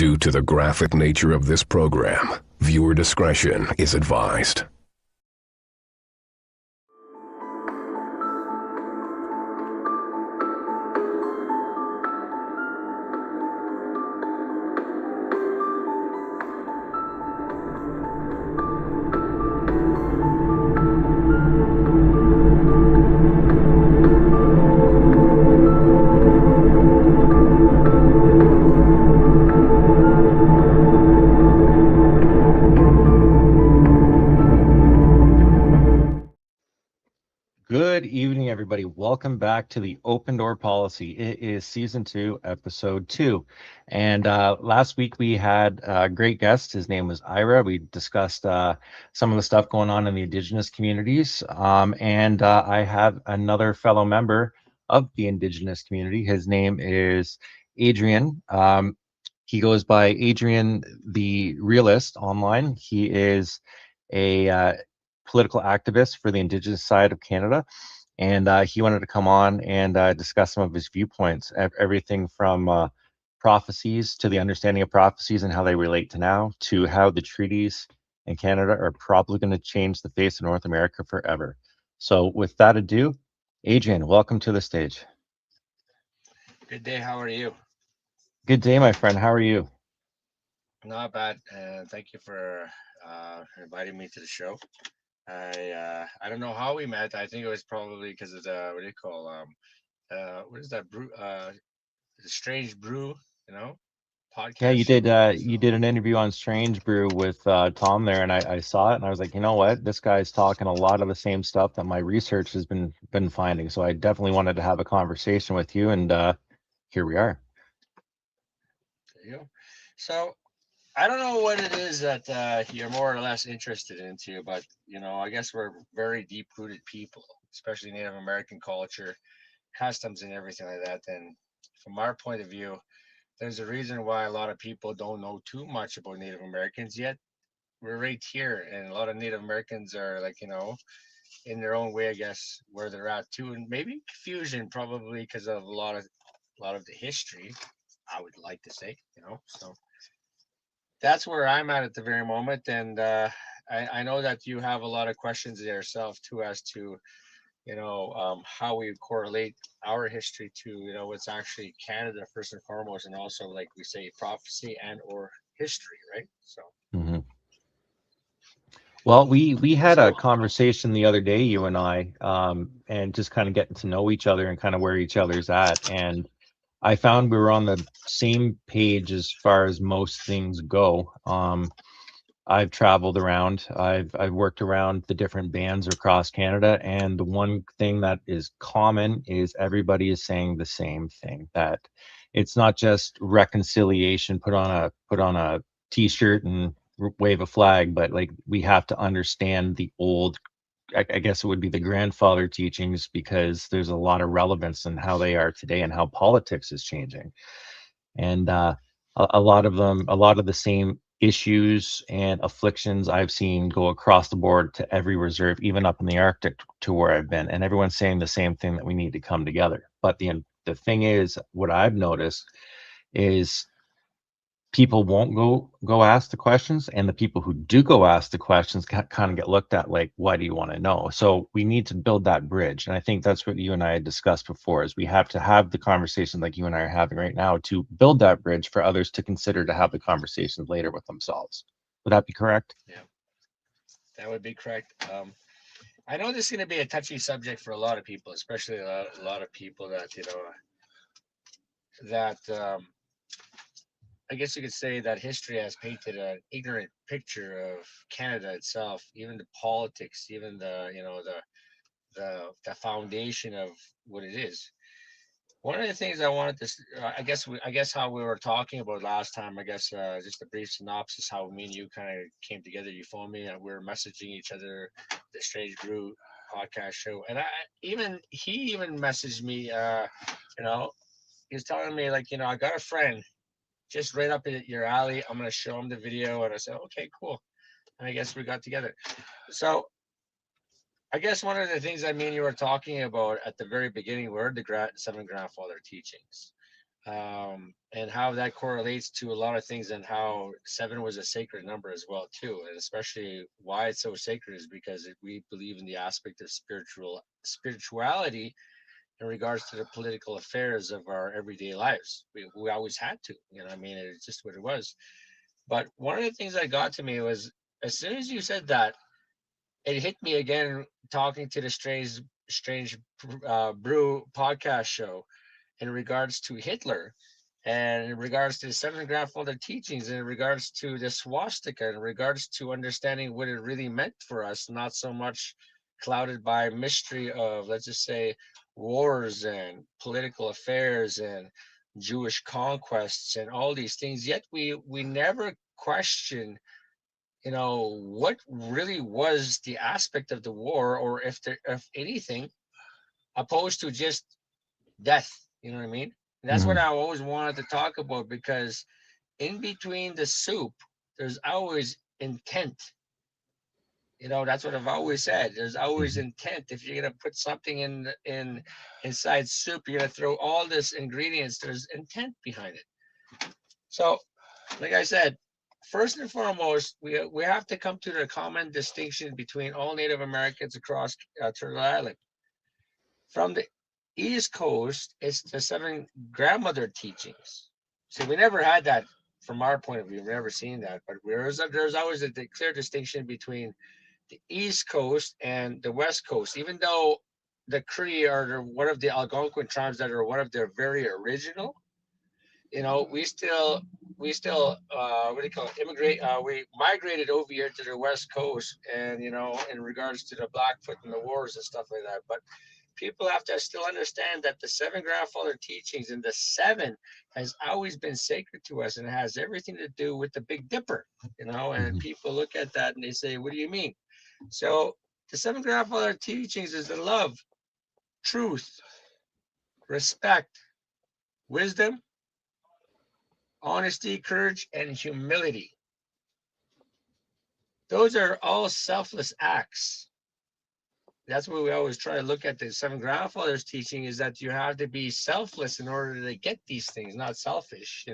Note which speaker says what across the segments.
Speaker 1: Due to the graphic nature of this program, viewer discretion is advised.
Speaker 2: Good evening, everybody. Welcome back to the Open Door Policy. It is season 2, episode 2. And last week we had a great guest. His name was Ira. We discussed some of the stuff going on in the Indigenous communities. And I have another fellow member of the Indigenous community. His name is Adrien. He goes by Adrien the Realist online. He is a political activist for the Indigenous side of Canada, and he wanted to come on and discuss some of his viewpoints, everything from prophecies to the understanding of prophecies and how they relate to now, to how the treaties in Canada are probably going to change the face of North America forever. So with that ado, Adrien, welcome to the stage.
Speaker 3: Good day. How are you?
Speaker 2: Good day, my friend. How are you?
Speaker 3: Not bad. And thank you for inviting me to the show. I don't know how we met. I think it was probably because of the, what do you call, what is that brew, the Strange Brew, podcast.
Speaker 2: Yeah, you
Speaker 3: show.
Speaker 2: did. You did an interview on Strange Brew with Tom there, and I saw it, and I was like, you know what, this guy's talking a lot of the same stuff that my research has been finding. So I definitely wanted to have a conversation with you, and here we are.
Speaker 3: There you go. So I don't know what it is that you're more or less interested into, but I guess we're very deep-rooted people, especially Native American culture, customs, and everything like that. And from our point of view, there's a reason why a lot of people don't know too much about Native Americans yet. We're right here, and a lot of Native Americans are like, in their own way, I guess, where they're at too, and maybe confusion probably because of a lot of the history. I would like to say, so that's where I'm at the very moment, and I know that you have a lot of questions yourself too as to how we correlate our history to what's actually Canada first and foremost, and also like we say prophecy and or history, right? So.
Speaker 2: Hmm. Well, we had a
Speaker 3: So
Speaker 2: conversation the other day, you and I, and just kind of getting to know each other and kind of where each other's at. And I found we were on the same page as far as most things go. I've traveled around. I've worked around the different bands across Canada, and the one thing that is common is everybody is saying the same thing, that it's not just reconciliation, put on a t-shirt and wave a flag, but like we have to understand the old, I guess it would be the grandfather teachings, because there's a lot of relevance in how they are today and how politics is changing. And a lot of them, a lot of the same issues and afflictions I've seen go across the board to every reserve, even up in the Arctic to where I've been. And everyone's saying the same thing, that we need to come together. But the thing is, what I've noticed is people won't go ask the questions, and the people who do go ask the questions kind of get looked at like, why do you want to know? So we need to build that bridge, and I think that's what you and I had discussed before, is we have to have the conversation like you and I are having right now to build that bridge for others to consider to have the conversations later with themselves. Would that be correct?
Speaker 3: yeah, that would be correct. I know this is going to be a touchy subject for a lot of people, especially a lot of people that that I guess you could say that history has painted an ignorant picture of Canada itself, even the politics, even the foundation of what it is. One of the things I wanted to, I guess how we were talking about last time, I guess just a brief synopsis how me and you kind of came together. You phoned me and we were messaging each other, the Strange Brew podcast show, and he even messaged me. You know, he was telling me like, I got a friend just right up your alley. I'm gonna show him the video, and I said, okay, cool. And I guess we got together. So I guess one of the things I mean you were talking about at the very beginning were the seven grandfather teachings. and how that correlates to a lot of things, and how 7 was a sacred number as well too, and especially why it's so sacred is because we believe in the aspect of spirituality in regards to the political affairs of our everyday lives. We always had to, I mean, it's just what it was. But one of the things that got to me was, as soon as you said that, it hit me again, talking to the strange brew podcast show in regards to Hitler, and in regards to the seven grandfather teachings, and in regards to the swastika, in regards to understanding what it really meant for us, not so much clouded by mystery of, let's just say, wars and political affairs and Jewish conquests and all these things. Yet we never question, what really was the aspect of the war, or if there, if anything, opposed to just death. You know what I mean? And that's what I always wanted to talk about, because in between the soup, there's always intent. That's what I've always said. There's always intent. If you're gonna put something inside soup, you're gonna throw all this ingredients. There's intent behind it. So, like I said, first and foremost, we have to come to the common distinction between all Native Americans across Turtle Island. From the East Coast, it's the seven grandmother teachings. So we never had that from our point of view. We've never seen that, but there's always a clear distinction between the East Coast and the West Coast. Even though the Cree are one of the Algonquin tribes that are one of their very original, we still what do you call it, immigrate, we migrated over here to the West Coast, and in regards to the Blackfoot and the wars and stuff like that. But people have to still understand that the seven grandfather teachings, and the seven has always been sacred to us, and it has everything to do with the Big Dipper. And people look at that and they say, what do you mean? So the seven grandfather teachings is the love, truth, respect, wisdom, honesty, courage, and humility. Those are all selfless acts. That's what we always try to look at the seven grandfathers teaching, is that you have to be selfless in order to get these things, not selfish.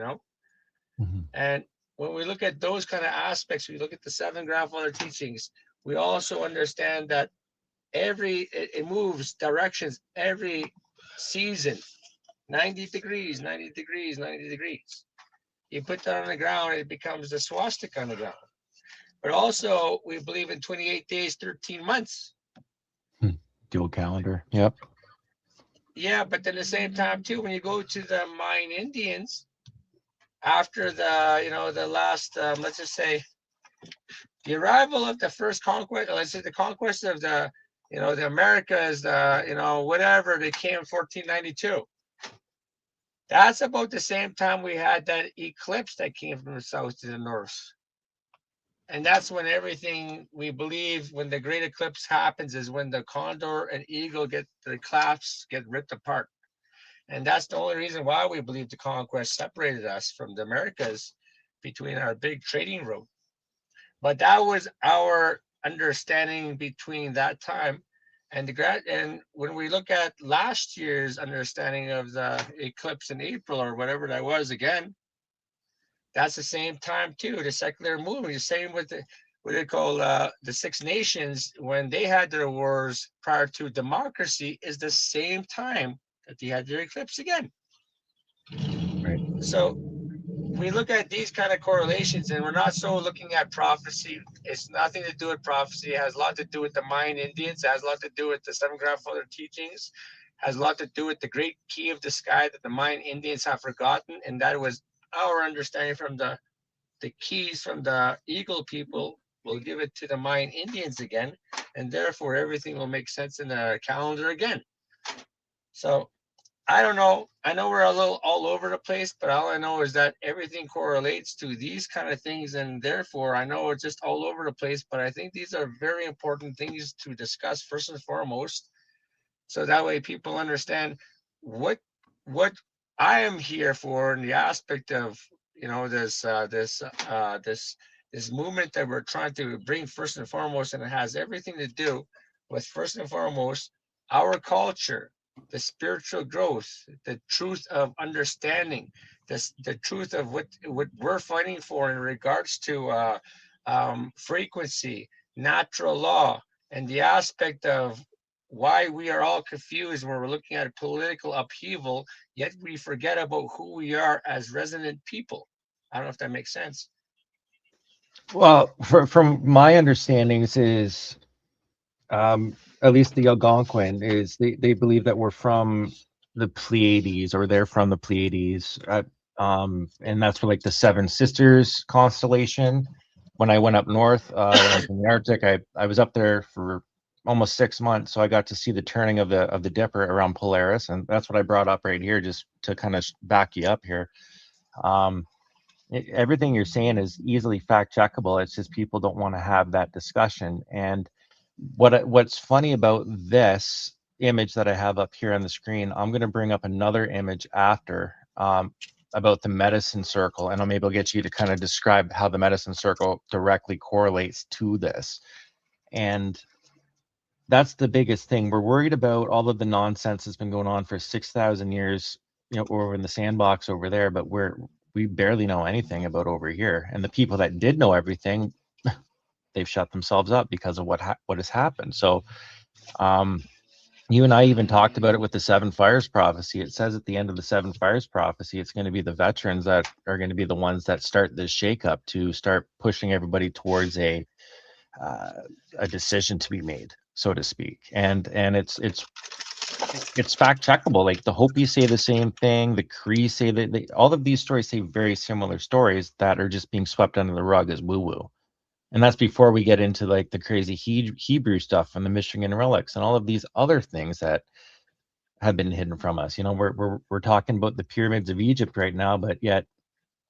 Speaker 3: And when we look at those kind of aspects, we look at the seven grandfather teachings, we also understand that it moves directions every season, 90 degrees, 90 degrees, 90 degrees. You put that on the ground, it becomes the swastika on the ground. But also, we believe in 28 days, 13 months.
Speaker 2: Dual calendar. Yep.
Speaker 3: Yeah, but at the same time, too, when you go to the Mayan Indians, after the last, let's just say, the arrival of the first conquest, let's say the conquest of the Americas, whatever, they came in 1492. That's about the same time we had that eclipse that came from the south to the north. And that's when everything, we believe, when the great eclipse happens, is when the condor and eagle the clasps get ripped apart. And that's the only reason why we believe the conquest separated us from the Americas, between our big trading route. But that was our understanding between that time and and when we look at last year's understanding of the eclipse in April, or whatever that was, again, that's the same time too, the secular movement. The same with what they call the Six Nations, when they had their wars prior to democracy, is the same time that they had their eclipse again.
Speaker 2: Right.
Speaker 3: So we look at these kind of correlations, and we're not so looking at prophecy. It's nothing to do with prophecy. It has a lot to do with the Mayan Indians. It has a lot to do with the seven grandfather teachings. It has a lot to do with the great key of the sky that the Mayan Indians have forgotten, and that was our understanding from the keys from the Eagle people. We'll give it to the Mayan Indians again, and therefore everything will make sense in the calendar again. So I don't know. I know we're a little all over the place, but all I know is that everything correlates to these kind of things, and therefore I know it's just all over the place, but I think these are very important things to discuss first and foremost, so that way people understand what I am here for, in the aspect of this movement that we're trying to bring first and foremost, and it has everything to do with, first and foremost, our culture, the spiritual growth, the truth of understanding, the truth of what we're fighting for in regards to frequency, natural law, and the aspect of why we are all confused when we're looking at a political upheaval, yet we forget about who we are as resident people. I don't know if that makes sense.
Speaker 2: Well, from my understandings is, at least the Algonquin is they believe that we're from the Pleiades, or they're from the Pleiades, and that's for like the Seven Sisters constellation. When I went up north, when I was in the Arctic, I was up there for almost 6 months, so I got to see the turning of the Dipper around Polaris, and that's what I brought up right here, just to kind of back you up here. Um, Everything you're saying is easily fact checkable. It's just people don't want to have that discussion. And what's funny about this image that I have up here on the screen, I'm going to bring up another image after, about the medicine circle, and I'm able to get you to kind of describe how the medicine circle directly correlates to this. And that's the biggest thing. We're worried about all of the nonsense that's been going on for 6,000 years, over in the sandbox over there, but we barely know anything about over here. And the people that did know everything, they've shut themselves up because of what has happened. So, you and I even talked about it with the Seven Fires prophecy. It says at the end of the Seven Fires prophecy, it's going to be the veterans that are going to be the ones that start this shakeup to start pushing everybody towards uh, a decision to be made, so to speak. And it's fact checkable. Like the Hopis say the same thing. The Cree say that all of these stories say very similar stories that are just being swept under the rug as woo woo. And that's before we get into like the crazy Hebrew stuff and the Michigan relics and all of these other things that have been hidden from us. We're talking about the pyramids of Egypt right now, but yet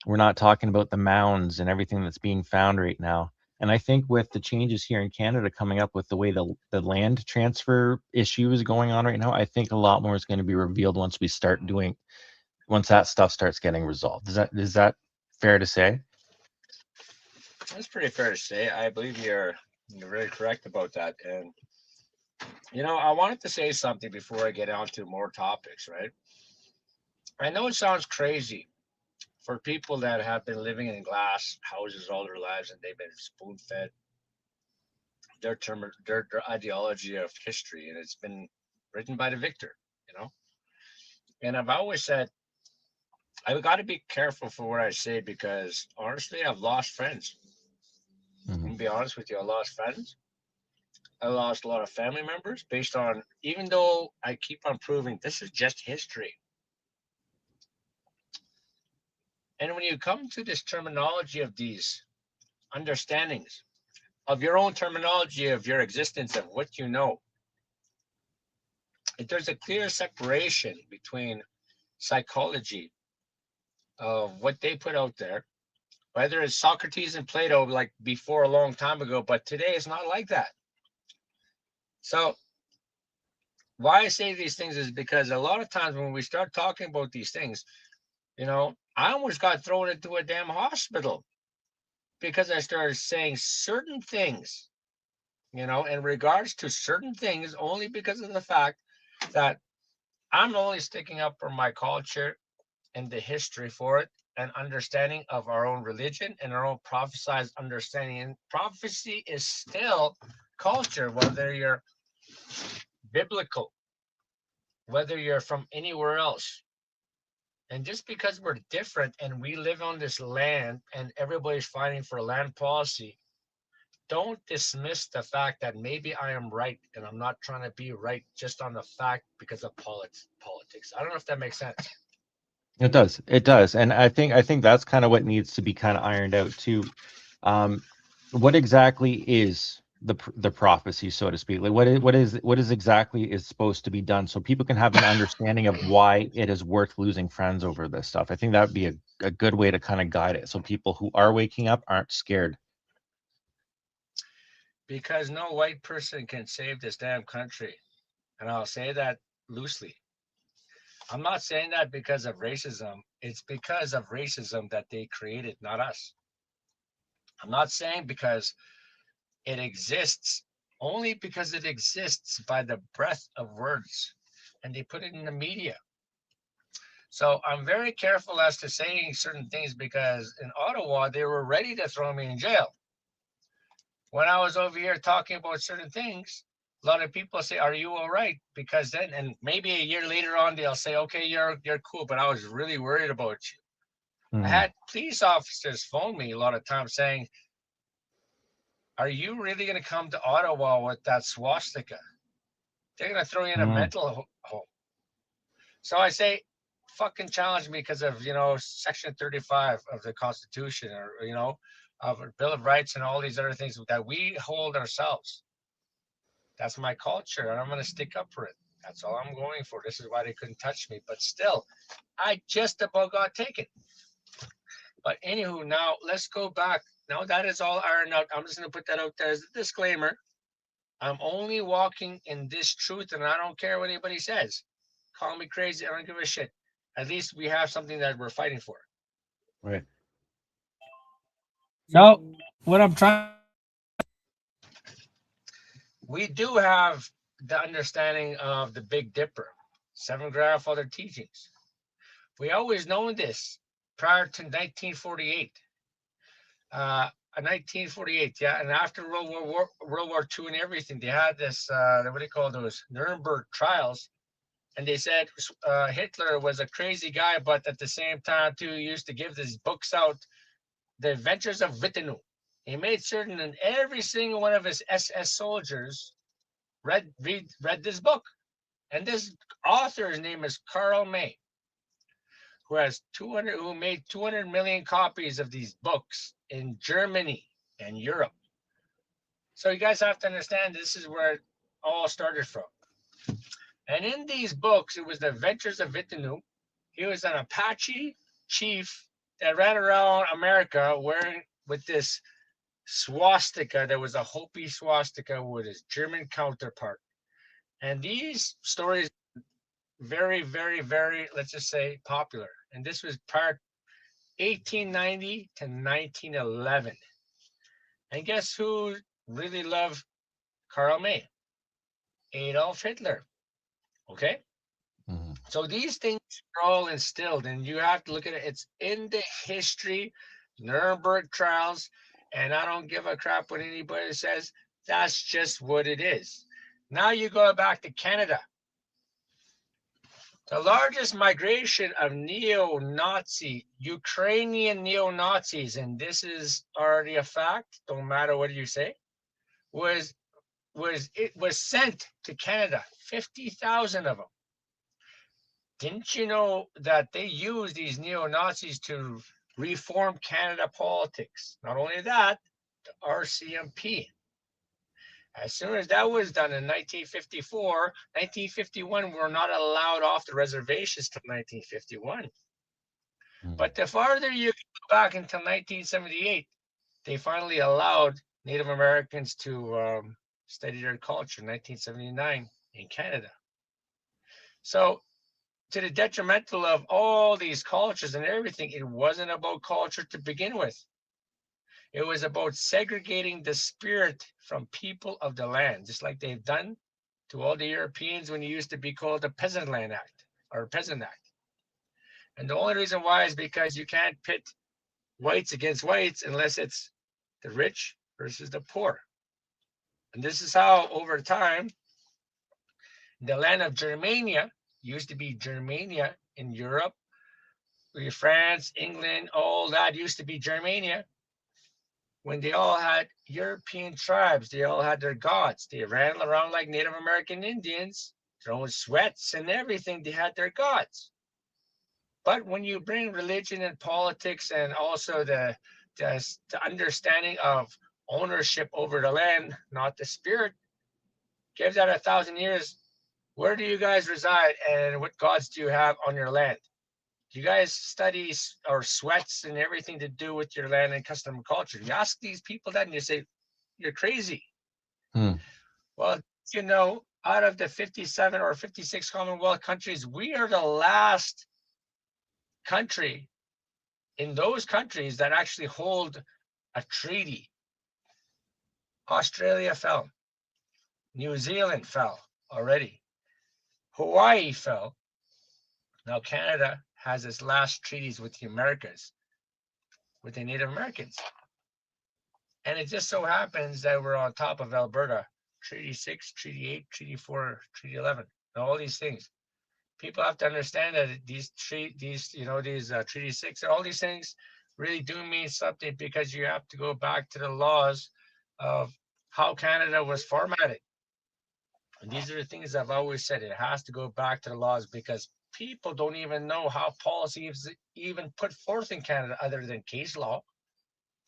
Speaker 2: we're not talking about the mounds and everything that's being found right now. And I think with the changes here in Canada coming up with the way the land transfer issue is going on right now, I think a lot more is going to be revealed once that stuff starts getting resolved. Is that fair to say?
Speaker 3: That's pretty fair to say. I believe you're very correct about that. And I wanted to say something before I get on to more topics, right? I know it sounds crazy for people that have been living in glass houses all their lives and they've been spoon fed their ideology of history, and it's been written by the victor, you know. And I've always said I've got to be careful for what I say because honestly, I've lost friends. I'm
Speaker 2: Mhm.
Speaker 3: gonna be honest with you, I lost friends. I lost a lot of family members based on, even though I keep on proving this is just history. And when you come to this terminology of these understandings of your own terminology of your existence of what you know, there's a clear separation between psychology of what they put out there, whether it's Socrates and Plato, like before a long time ago, but today it's not like that. So, why I say these things is because a lot of times when we start talking about these things, I almost got thrown into a damn hospital because I started saying certain things, in regards to certain things, only because of the fact that I'm only sticking up for my culture and the history for it and understanding of our own religion and our own prophesized understanding. And prophecy is still culture, whether you're biblical, whether you're from anywhere else. And just because we're different and we live on this land and everybody's fighting for a land policy, don't dismiss the fact that maybe I am right and I'm not trying to be right just on the fact because of politics. I don't know if that makes sense.
Speaker 2: It does. It does. And I think that's kind of what needs to be kind of ironed out too. Um, what exactly is the prophecy, so to speak? Like what is exactly is supposed to be done so people can have an understanding of why it is worth losing friends over this stuff. I think that would be a good way to kind of guide it so people who are waking up aren't scared.
Speaker 3: Because no white person can save this damn country. And I'll say that loosely. I'm not saying that because of racism. It's because of racism that they created, not us. I'm not saying because it exists, only because it exists by the breath of words. and they put it in the media. So I'm very careful as to saying certain things because in Ottawa, they were ready to throw me in jail. When I was over here talking about certain things, a lot of people say, "Are you all right?" Because then, and maybe a year later on, they'll say, "Okay, you're cool," but I was really worried about you. I had police officers phone me a lot of times saying, "Are you really going to come to Ottawa with that swastika? They're going to throw you in a mental home." So I say, fucking challenge me because of, Section 35 of the Constitution, or, of our Bill of Rights and all these other things that we hold ourselves. That's my culture, and I'm going to stick up for it. That's all I'm going for. This is why they couldn't touch me. But still, I just about got taken. But anywho, now let's go back. Now that is all ironed out. I'm just going to put that out there as a disclaimer. I'm only walking in this truth, and I don't care what anybody says. Call me crazy. I don't give a shit. At least we have something that we're fighting for.
Speaker 2: Right.
Speaker 4: So, what I'm trying.
Speaker 3: We do have the understanding of the Big Dipper, 7 grandfather teachings. We always known this prior to 1948. 1948, yeah, and after World War II and everything, they had this, what do you call those, Nuremberg trials, and they said Hitler was a crazy guy, but at the same time, too, he used to give these books out, The Adventures of Wittenoom. He made certain that every single one of his SS soldiers read this book, and this author's name is Karl May, who made 200 million copies of these books in Germany and Europe. So you guys have to understand this is where it all started from. And in these books, it was the Adventures of Wittenoom. He was an Apache chief that ran around America wearing with this swastika. There was a Hopi swastika with his German counterpart. And these stories very, very, very, let's just say, popular. And this was part 1890 to 1911. And guess who really loved Karl May? Adolf Hitler. Okay? Mm-hmm. So these things are all instilled, and you have to look at it. It's in the history, Nuremberg trials, and I don't give a crap what anybody says. That's just what it is. Now you go back to Canada. The largest migration of neo-Nazi, Ukrainian neo-Nazis, and this is already a fact, don't matter what you say, was sent to Canada, 50,000 of them. Didn't you know that they used these neo-Nazis to reform Canada politics? Not only that, the RCMP. As soon as that was done in 1954, 1951, we're not allowed off the reservations till 1951. But the farther you go back until 1978, they finally allowed Native Americans to study their culture in 1979 in Canada. So to the detrimental of all these cultures and everything, it wasn't about culture to begin with. It was about segregating the spirit from people of the land, just like they've done to all the Europeans when it used to be called the Peasant Land Act or Peasant Act. And the only reason why is because you can't pit whites against whites unless it's the rich versus the poor. And this is how, over time, the land of Germania used to be Germania in Europe, France, England, all that used to be Germania. When they all had European tribes, they all had their gods. They ran around like Native American Indians, throwing sweats and everything. They had their gods. But when you bring religion and politics and also the understanding of ownership over the land, not the spirit, give that 1,000 years. Where do you guys reside and what gods do you have on your land? Do you guys study or sweats and everything to do with your land and custom and culture? You ask these people that and you say, you're crazy. Well, out of the 57 or 56 Commonwealth countries, we are the last country in those countries that actually hold a treaty. Australia fell. New Zealand fell already. Hawaii fell. Now Canada has its last treaties with the Americas, with the Native Americans. And it just so happens that we're on top of Alberta. Treaty 6, Treaty 8, Treaty 4, Treaty 11, and all these things. People have to understand that these Treaty 6, all these things really do mean something, because you have to go back to the laws of how Canada was formatted. And these are the things I've always said. It has to go back to the laws, because people don't even know how policy is even put forth in Canada other than case law.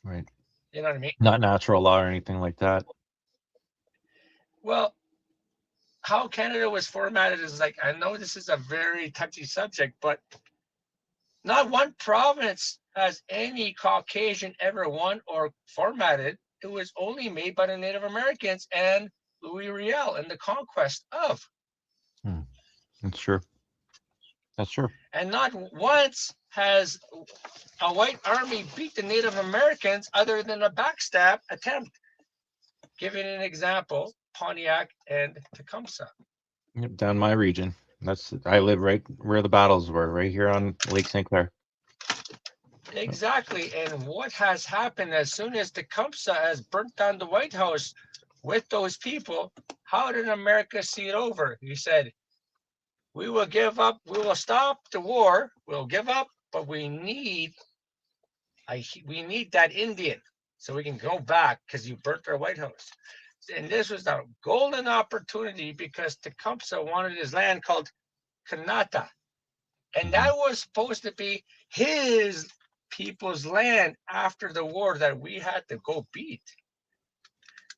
Speaker 2: Right.
Speaker 3: You know what I mean?
Speaker 2: Not natural law or anything like that.
Speaker 3: Well, how Canada was formatted is like, I know this is a very touchy subject, but not one province has any Caucasian ever won or formatted. It was only made by the Native Americans and Louis Riel and the conquest of.
Speaker 2: That's true. That's true.
Speaker 3: And not once has a white army beat the Native Americans other than a backstab attempt. Giving an example, Pontiac and Tecumseh.
Speaker 2: Yep, down my region. I live right where the battles were, right here on Lake St. Clair.
Speaker 3: Exactly. And what has happened as soon as Tecumseh has burnt down the White House with those people, how did America see it over? He said, we will give up, we will stop the war, we'll give up, but we need that Indian so we can go back because you burnt our White House. And this was the golden opportunity, because Tecumseh wanted his land called Kanata. And that was supposed to be his people's land after the war that we had to go beat.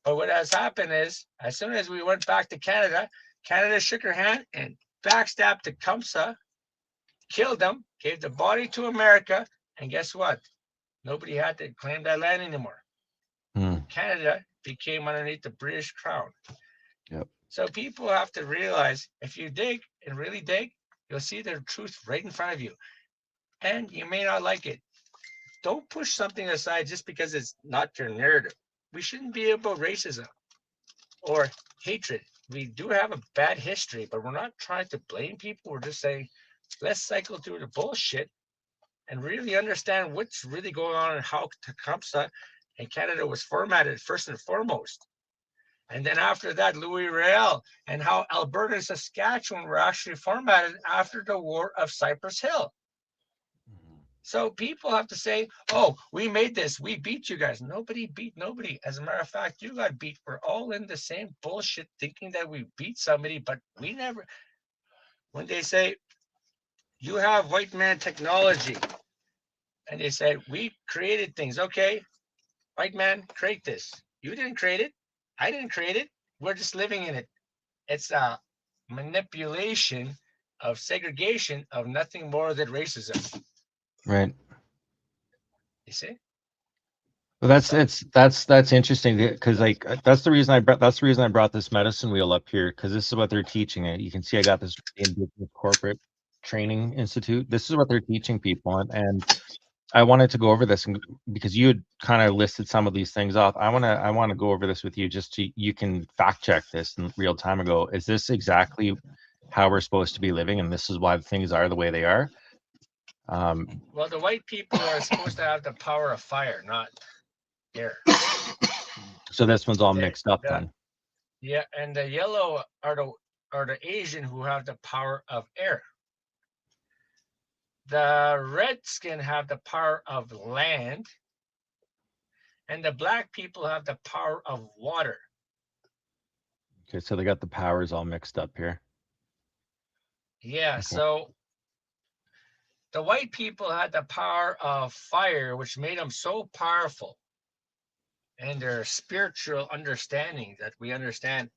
Speaker 3: But what has happened is, as soon as we went back to Canada, Canada shook her hand and backstabbed Tecumseh, killed him, gave the body to America, and guess what? Nobody had to claim that land anymore. Canada became underneath the British crown.
Speaker 2: Yep.
Speaker 3: So people have to realize, if you dig and really dig, you'll see the truth right in front of you. And you may not like it. Don't push something aside just because it's not your narrative. We shouldn't be about racism or hatred. We do have a bad history, but we're not trying to blame people. We're just saying, let's cycle through the bullshit and really understand what's really going on and how Tecumseh and Canada was formatted first and foremost. And then after that, Louis Riel, and how Alberta and Saskatchewan were actually formatted after the War of Cypress Hill. So people have to say, oh, we made this, we beat you guys. Nobody beat nobody. As a matter of fact, you got beat. We're all in the same bullshit thinking that we beat somebody, but we never. When they say, you have white man technology, and they say, we created things. Okay, white man, create this. You didn't create it. I didn't create it. We're just living in it. It's a manipulation of segregation of nothing more than racism.
Speaker 2: Right.
Speaker 3: You see?
Speaker 2: Well, that's interesting, because like that's the reason I brought this medicine wheel up here, because this is what they're teaching. You can see I got this Indigenous Corporate Training Institute. This is what they're teaching people, and I wanted to go over this because you had kind of listed some of these things off. I want to go over this with you, just to you can fact check this in real time and go, is this exactly how we're supposed to be living, and this is why things are the way they are?
Speaker 3: Well, the white people are supposed to have the power of fire, not air.
Speaker 2: So this one's all mixed up then.
Speaker 3: Yeah, and the yellow are the Asian who have the power of air. The redskin have the power of land, and the black people have the power of water.
Speaker 2: Okay, so they got the powers all mixed up here.
Speaker 3: Yeah, okay. So the white people had the power of fire, which made them so powerful, and their spiritual understanding that we understand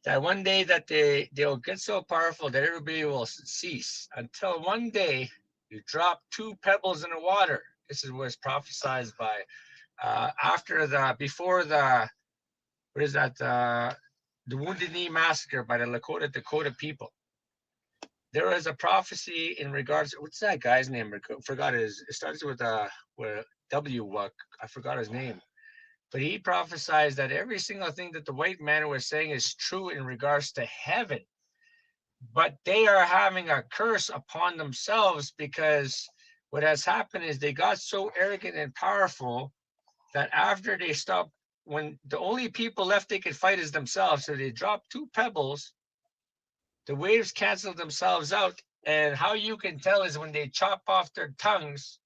Speaker 3: that one day that they'll get so powerful that everybody will cease, until one day you drop 2 pebbles in the water. This is what's prophesied by before the Wounded Knee Massacre by the Lakota people. There was a prophecy in regards, what's that guy's name? I forgot it starts with a W. I forgot his name. But he prophesied that every single thing that the white man was saying is true in regards to heaven. but they are having a curse upon themselves because what has happened is they got so arrogant and powerful that after they stopped, when the only people left they could fight is themselves, so they dropped two pebbles, the waves canceled themselves out. And how you can tell is when they chop off their tongues,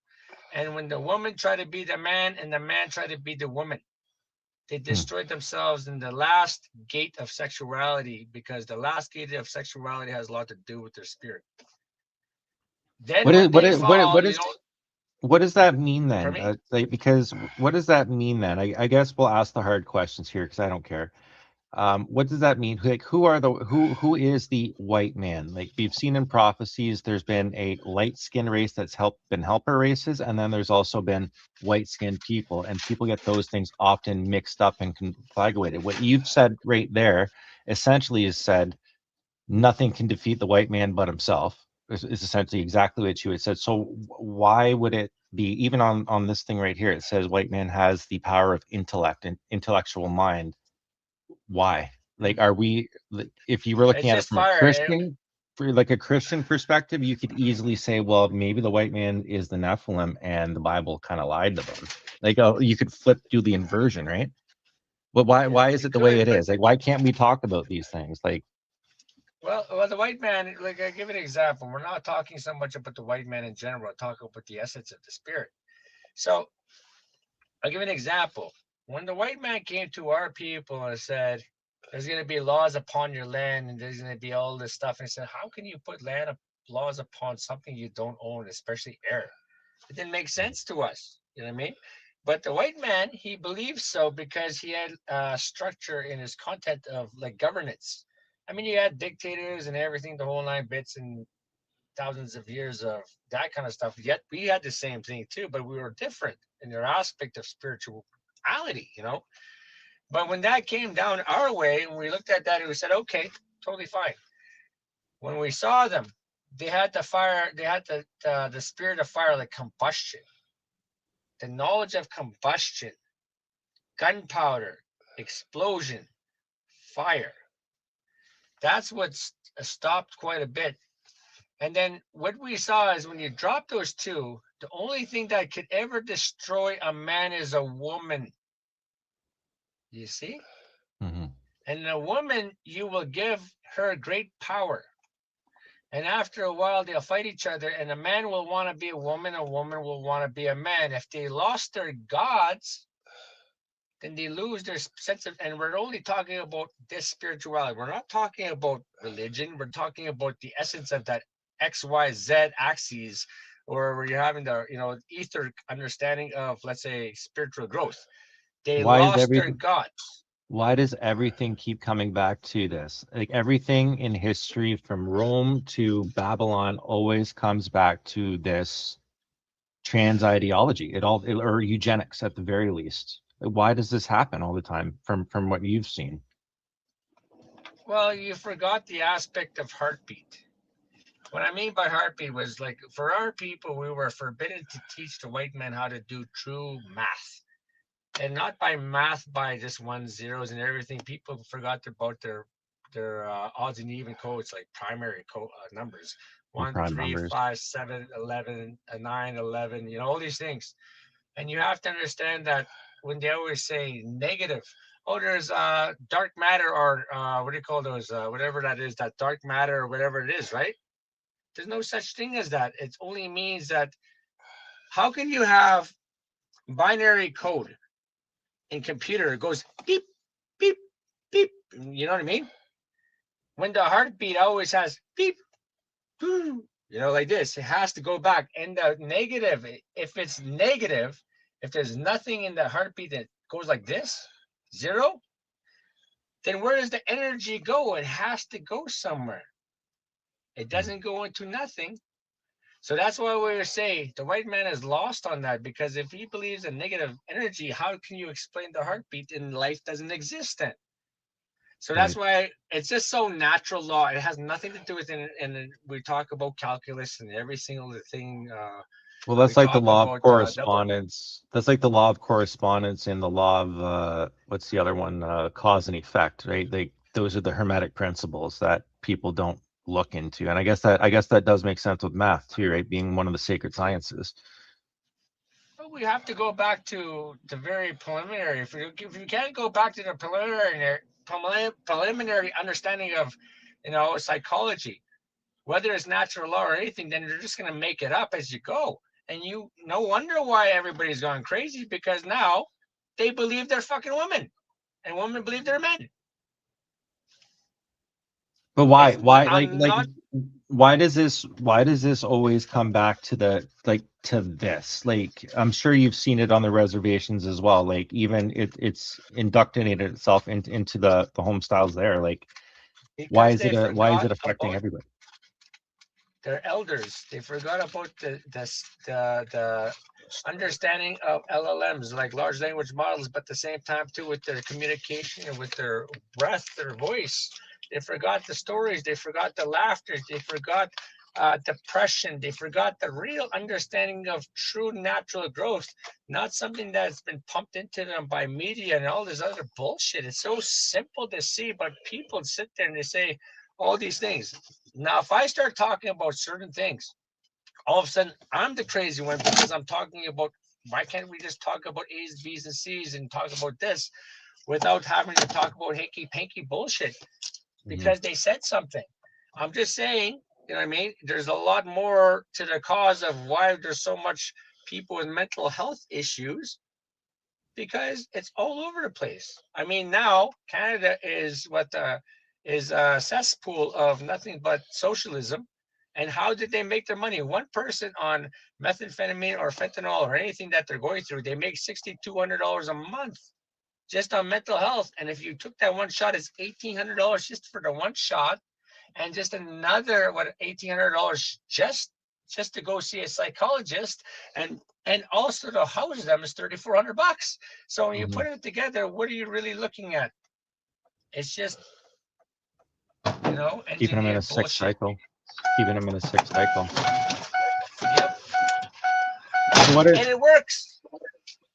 Speaker 3: and when the woman tried to be the man and the man tried to be the woman, they destroyed themselves in the last gate of sexuality, because the last gate of sexuality has a lot to do with their spirit. Then
Speaker 2: What is
Speaker 3: when
Speaker 2: what
Speaker 3: they
Speaker 2: is what is,
Speaker 3: fall,
Speaker 2: what
Speaker 3: you
Speaker 2: is
Speaker 3: know,
Speaker 2: what does that mean then?
Speaker 3: pardon me?
Speaker 2: Like, because what does that mean then? I guess we'll ask the hard questions here because I don't care. What does that mean? Like, who is the white man? Like we've seen in prophecies, there's been a light skinned race that's been helper races, and then there's also been white skinned people, and people get those things often mixed up and conflagrated. What you've said right there essentially is said nothing can defeat the white man but himself. Is essentially exactly what you had said. So why would it be, even on this thing right here? It says white man has the power of intellect and intellectual mind. Why? Like, are we? If you were looking
Speaker 3: It's
Speaker 2: at it
Speaker 3: just
Speaker 2: from a
Speaker 3: fire.
Speaker 2: Christian, for like a Christian perspective, you could easily say, well, maybe the white man is the Nephilim, and the Bible kind of lied to them. Like, oh, you could do the inversion, right? But why?
Speaker 3: Yeah,
Speaker 2: Why is
Speaker 3: you
Speaker 2: it the way
Speaker 3: could,
Speaker 2: it
Speaker 3: but
Speaker 2: is? Like, why can't we talk about these things? Like,
Speaker 3: well, the white man, like I give an example. We're not talking so much about the white man in general. We're talking about the essence of the spirit. So I'll give an example. When the white man came to our people and said, "There's going to be laws upon your land, and there's going to be all this stuff," and he said, "How can you put laws upon something you don't own, especially air?" It didn't make sense to us. You know what I mean? But the white man, he believed so because he had structure in his content of like governance. I mean, you had dictators and everything, the whole nine bits, and thousands of years of that kind of stuff. Yet we had the same thing too, but we were different in their aspect of spirituality, you know. But when that came down our way, and we looked at that, and we said, okay, totally fine. When we saw them, they had the fire, they had the spirit of fire, like combustion, the knowledge of combustion, gunpowder, explosion, fire. That's what stopped quite a bit. And then what we saw is when you drop those two, the only thing that could ever destroy a man is a woman. You see?
Speaker 2: mm-hmm.
Speaker 3: And a woman, you will give her great power. And after a while, they'll fight each other, and a man will want to be a woman will want to be a man. If they lost their gods, then they lose their sense of, and we're only talking about this spirituality. We're not talking about religion. We're talking about the essence of that XYZ axis, or where you're having the, ether understanding of, let's say, spiritual growth. They
Speaker 2: Why is
Speaker 3: lost their
Speaker 2: everything?
Speaker 3: gods.
Speaker 2: Why does everything keep coming back to this? Like everything in history from Rome to Babylon always comes back to this trans ideology. Or eugenics at the very least. Why does this happen all the time from what you've seen?
Speaker 3: Well, you forgot the aspect of heartbeat. What I mean by heartbeat was, like, for our people, we were forbidden to teach the white men how to do true math. And not by math by just ones, zeros, and everything. People forgot about their odds and even codes, like primary numbers,
Speaker 2: And
Speaker 3: one,
Speaker 2: prime
Speaker 3: three,
Speaker 2: numbers.
Speaker 3: 5, 7, 11, 9, 11. All these things. And you have to understand that when they always say negative, oh, there's dark matter, or what do you call those? Whatever that is, that dark matter or whatever it is, right? There's no such thing as that. It only means that, how can you have binary code in computer? It goes beep, beep, beep. You know what I mean? When the heartbeat always has beep, boom, like this, it has to go back. And the negative, if it's negative, if there's nothing in the heartbeat that goes like this, zero, then where does the energy go? It has to go somewhere. It doesn't go into nothing. So that's why we say the white man is lost on that, because if he believes in negative energy, how can you explain the heartbeat and life doesn't exist then? So that's
Speaker 2: Right.
Speaker 3: why it's just so natural law. It has nothing to do with it. And we talk about calculus and every single thing.
Speaker 2: Well,
Speaker 3: We
Speaker 2: that's like the
Speaker 3: talk
Speaker 2: law of
Speaker 3: about double.
Speaker 2: correspondence. That's like the law of correspondence and the law of what's the other one? Cause and effect, right? Those are the hermetic principles that people don't look into. And I guess that does make sense with math too, right? Being one of the sacred sciences.
Speaker 3: But we have to go back to the very preliminary. If you can't go back to the preliminary understanding of, psychology, whether it's natural law or anything, then you're just going to make it up as you go. And no wonder why everybody's going crazy, because now they believe they're fucking women, and women believe they're men.
Speaker 2: But why?
Speaker 3: It's
Speaker 2: Why?
Speaker 3: not.
Speaker 2: Why does this always come back to to this? Like, I'm sure you've seen it on the reservations as well. Like, even it's indoctrinated itself into the home styles there. Like, why
Speaker 3: Because
Speaker 2: is
Speaker 3: they
Speaker 2: why is
Speaker 3: forgot
Speaker 2: it affecting
Speaker 3: about
Speaker 2: everybody?
Speaker 3: their elders. They forgot about the understanding of LLMs, like large language models, but at the same time too, with their communication and with their breath, their voice. They forgot the stories. They forgot the laughter. They forgot depression. They forgot the real understanding of true natural growth, not something that's been pumped into them by media and all this other bullshit. It's so simple to see, but people sit there and they say all these things. Now, if I start talking about certain things, all of a sudden I'm the crazy one, because I'm talking about, why can't we just talk about A's, B's, and C's and talk about this without having to talk about hanky panky bullshit? Because they said something. I'm just saying, you know what I mean? There's a lot more to the cause of why there's so much people with mental health issues, because it's all over the place. I mean, now Canada is is a cesspool of nothing but socialism. And how did they make their money? One person on methamphetamine or fentanyl or anything that they're going through, they make $6,200 a month just on mental health. And if you took that one shot, it's $1,800 just for the one shot, and just another $1,800 just to go see a psychologist, and also to house them is $3,400. So when you put it together, what are you really looking at? It's just
Speaker 2: Keeping them in a
Speaker 3: engineered
Speaker 2: sick
Speaker 3: bullshit.
Speaker 2: cycle. Keeping them in a sick cycle.
Speaker 3: Yep.
Speaker 2: What are
Speaker 3: And it works.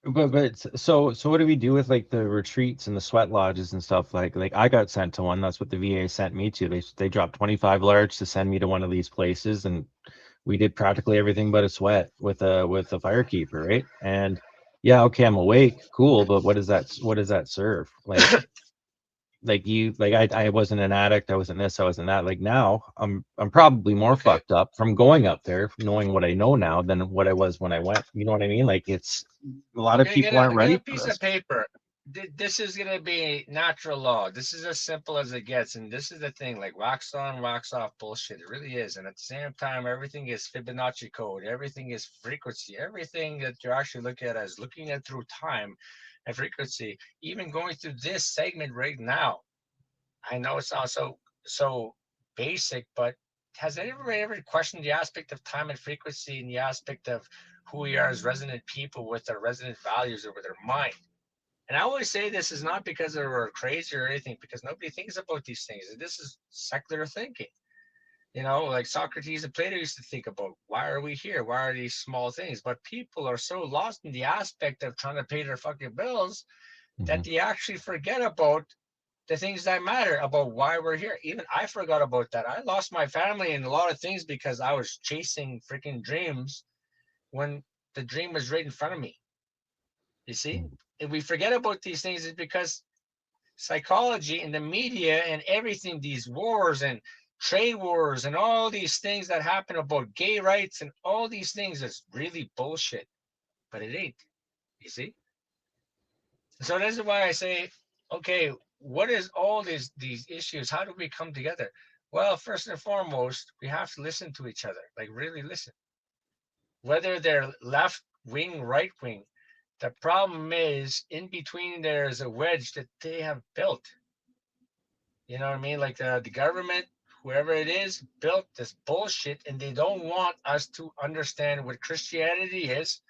Speaker 2: But so what do we do with like the retreats and the sweat lodges and stuff? Like I got sent to one. That's what the VA sent me to. They dropped 25 large to send me to one of these places, and we did practically everything but a sweat with a firekeeper, right? And yeah, okay, I'm awake, cool, but what does that serve? I wasn't an addict, I wasn't this, I wasn't that. Like now I'm probably more fucked up from going up there, knowing what I know now than what I was when I went. You know what I mean? Like, it's a lot of
Speaker 3: Okay,
Speaker 2: people aren't
Speaker 3: get
Speaker 2: ready
Speaker 3: a
Speaker 2: for
Speaker 3: piece
Speaker 2: this.
Speaker 3: of paper. This is gonna be natural law. This is as simple as it gets, and this is the thing: like wax on, wax off bullshit. It really is. And at the same time, everything is Fibonacci code. Everything is frequency. Everything that you're actually looking at is looking at through time and frequency. Even going through this segment right now, I know it's also so basic, but has anybody ever questioned the aspect of time and frequency, and the aspect of who we are as resident people with our resident values or with our mind? And I always say this is not because we're crazy or anything, because nobody thinks about these things. This is secular thinking. Like Socrates and Plato used to think about, why are we here? Why are these small things? But people are so lost in the aspect of trying to pay their fucking bills that they actually forget about the things that matter, about why we're here. Even I forgot about that. I lost my family and a lot of things because I was chasing freaking dreams when the dream was right in front of me. You see? And we forget about these things is because psychology and the media and everything, these wars and trade wars and all these things that happen about gay rights and all these things is really bullshit. But it ain't. You see? So this is why I say, okay, what is all these issues? How do we come together? Well, first and foremost, we have to listen to each other, like really listen. Whether they're left wing, right wing, the problem is in between there's a wedge that they have built. You know what I mean? Like the government, whoever it is, built this bullshit, and they don't want us to understand what Christianity is,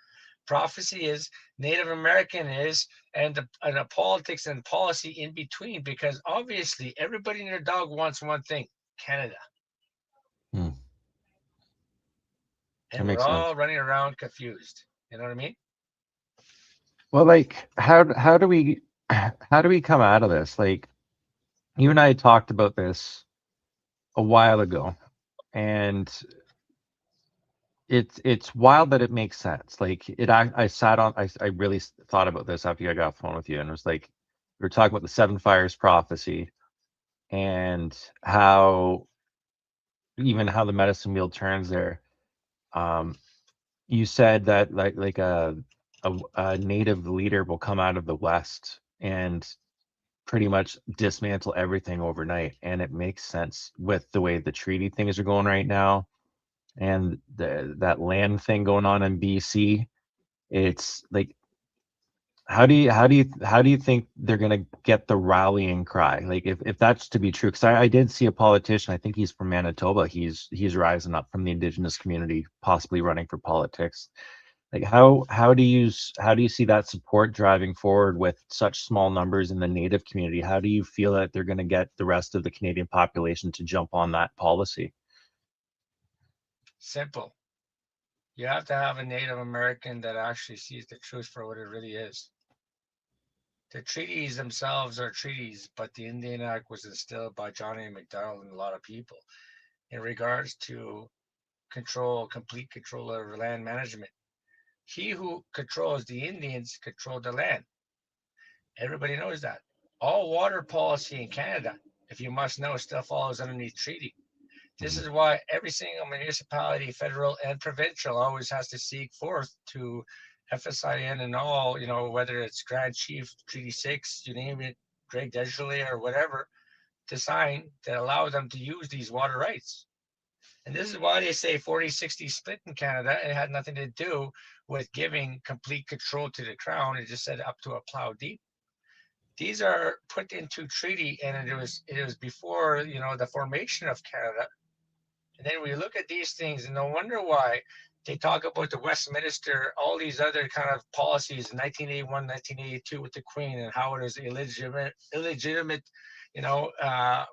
Speaker 3: prophecy is, Native American is, and the politics and policy in between. Because obviously, everybody and their dog wants one thing: Canada.
Speaker 2: That
Speaker 3: And we're
Speaker 2: makes sense.
Speaker 3: all running around confused. You know what I mean?
Speaker 2: Well, like, how do we come out of this? Like, you and I had talked about this a while ago, and it's wild that it makes sense. Like I sat on, I really thought about this after I got off the phone with you, and it was like we were talking about the Seven Fires prophecy and how how the medicine wheel turns there. Um, you said that like a native leader will come out of the West and pretty much dismantle everything overnight, and it makes sense with the way the treaty things are going right now and that land thing going on in BC. It's like how do you think they're gonna get the rallying cry? Like if that's to be true, because I did see a politician, I think he's from Manitoba, he's rising up from the Indigenous community, possibly running for politics. Like how do you see that support driving forward with such small numbers in the Native community? How do you feel that they're going to get the rest of the Canadian population to jump on that policy?
Speaker 3: Simple. You have to have a Native American that actually sees the truth for what it really is. The treaties themselves are treaties, but the Indian Act was instilled by Johnny MacDonald and a lot of people in regards to complete control over land management. He who controls the Indians control the land. Everybody knows that. All water policy in Canada, if you must know, still follows underneath treaty. This is why every single municipality, federal and provincial, always has to seek forth to FSIN and all, whether it's Grand Chief, Treaty 6, you name it, Greg Desjardins or whatever, to sign that allow them to use these water rights. And this is why they say 40-60 split in Canada. It had nothing to do with giving complete control to the Crown. It just said up to a plow deep. These are put into treaty, and it was before the formation of Canada. And then we look at these things, and no wonder why they talk about the Westminster, all these other kind of policies in 1981, 1982 with the Queen, and how it was illegitimate, what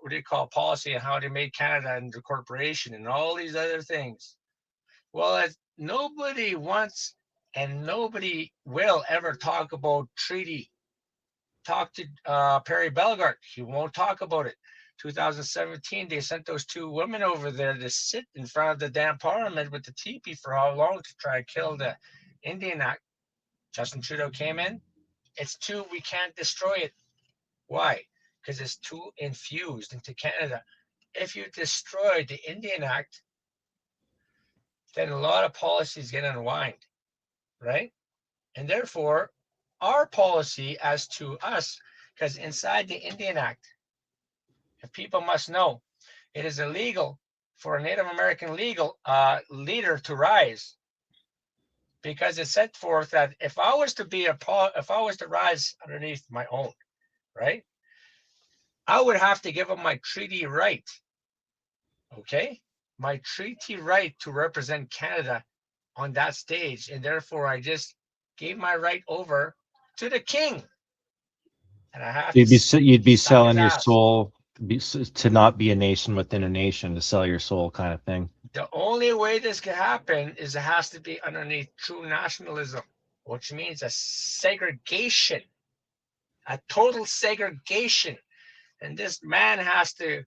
Speaker 3: do you call policy, and how they made Canada into a corporation, and all these other things. Well, nobody wants and nobody will ever talk about treaty. Talk to Perry Bellegarde. He won't talk about it. 2017, they sent those two women over there to sit in front of the damn parliament with the teepee for how long to try to kill the Indian Act. Justin Trudeau came in. We can't destroy it. Why? Because it's too infused into Canada. If you destroy the Indian Act, then a lot of policies get unwind, right? And therefore, our policy as to us, because inside the Indian Act, if people must know, it is illegal for a Native American leader to rise, because it set forth that if I was to rise underneath my own, right, I would have to give up my treaty right, okay, my treaty right to represent Canada on that stage, and therefore I just gave my right over to the king, and I have
Speaker 2: You'd be
Speaker 3: suck his
Speaker 2: selling your
Speaker 3: ass.
Speaker 2: soul to not be a nation within a nation, to sell your soul kind of thing.
Speaker 3: The only way this can happen is it has to be underneath true nationalism, which means a segregation, a total segregation. And this man has to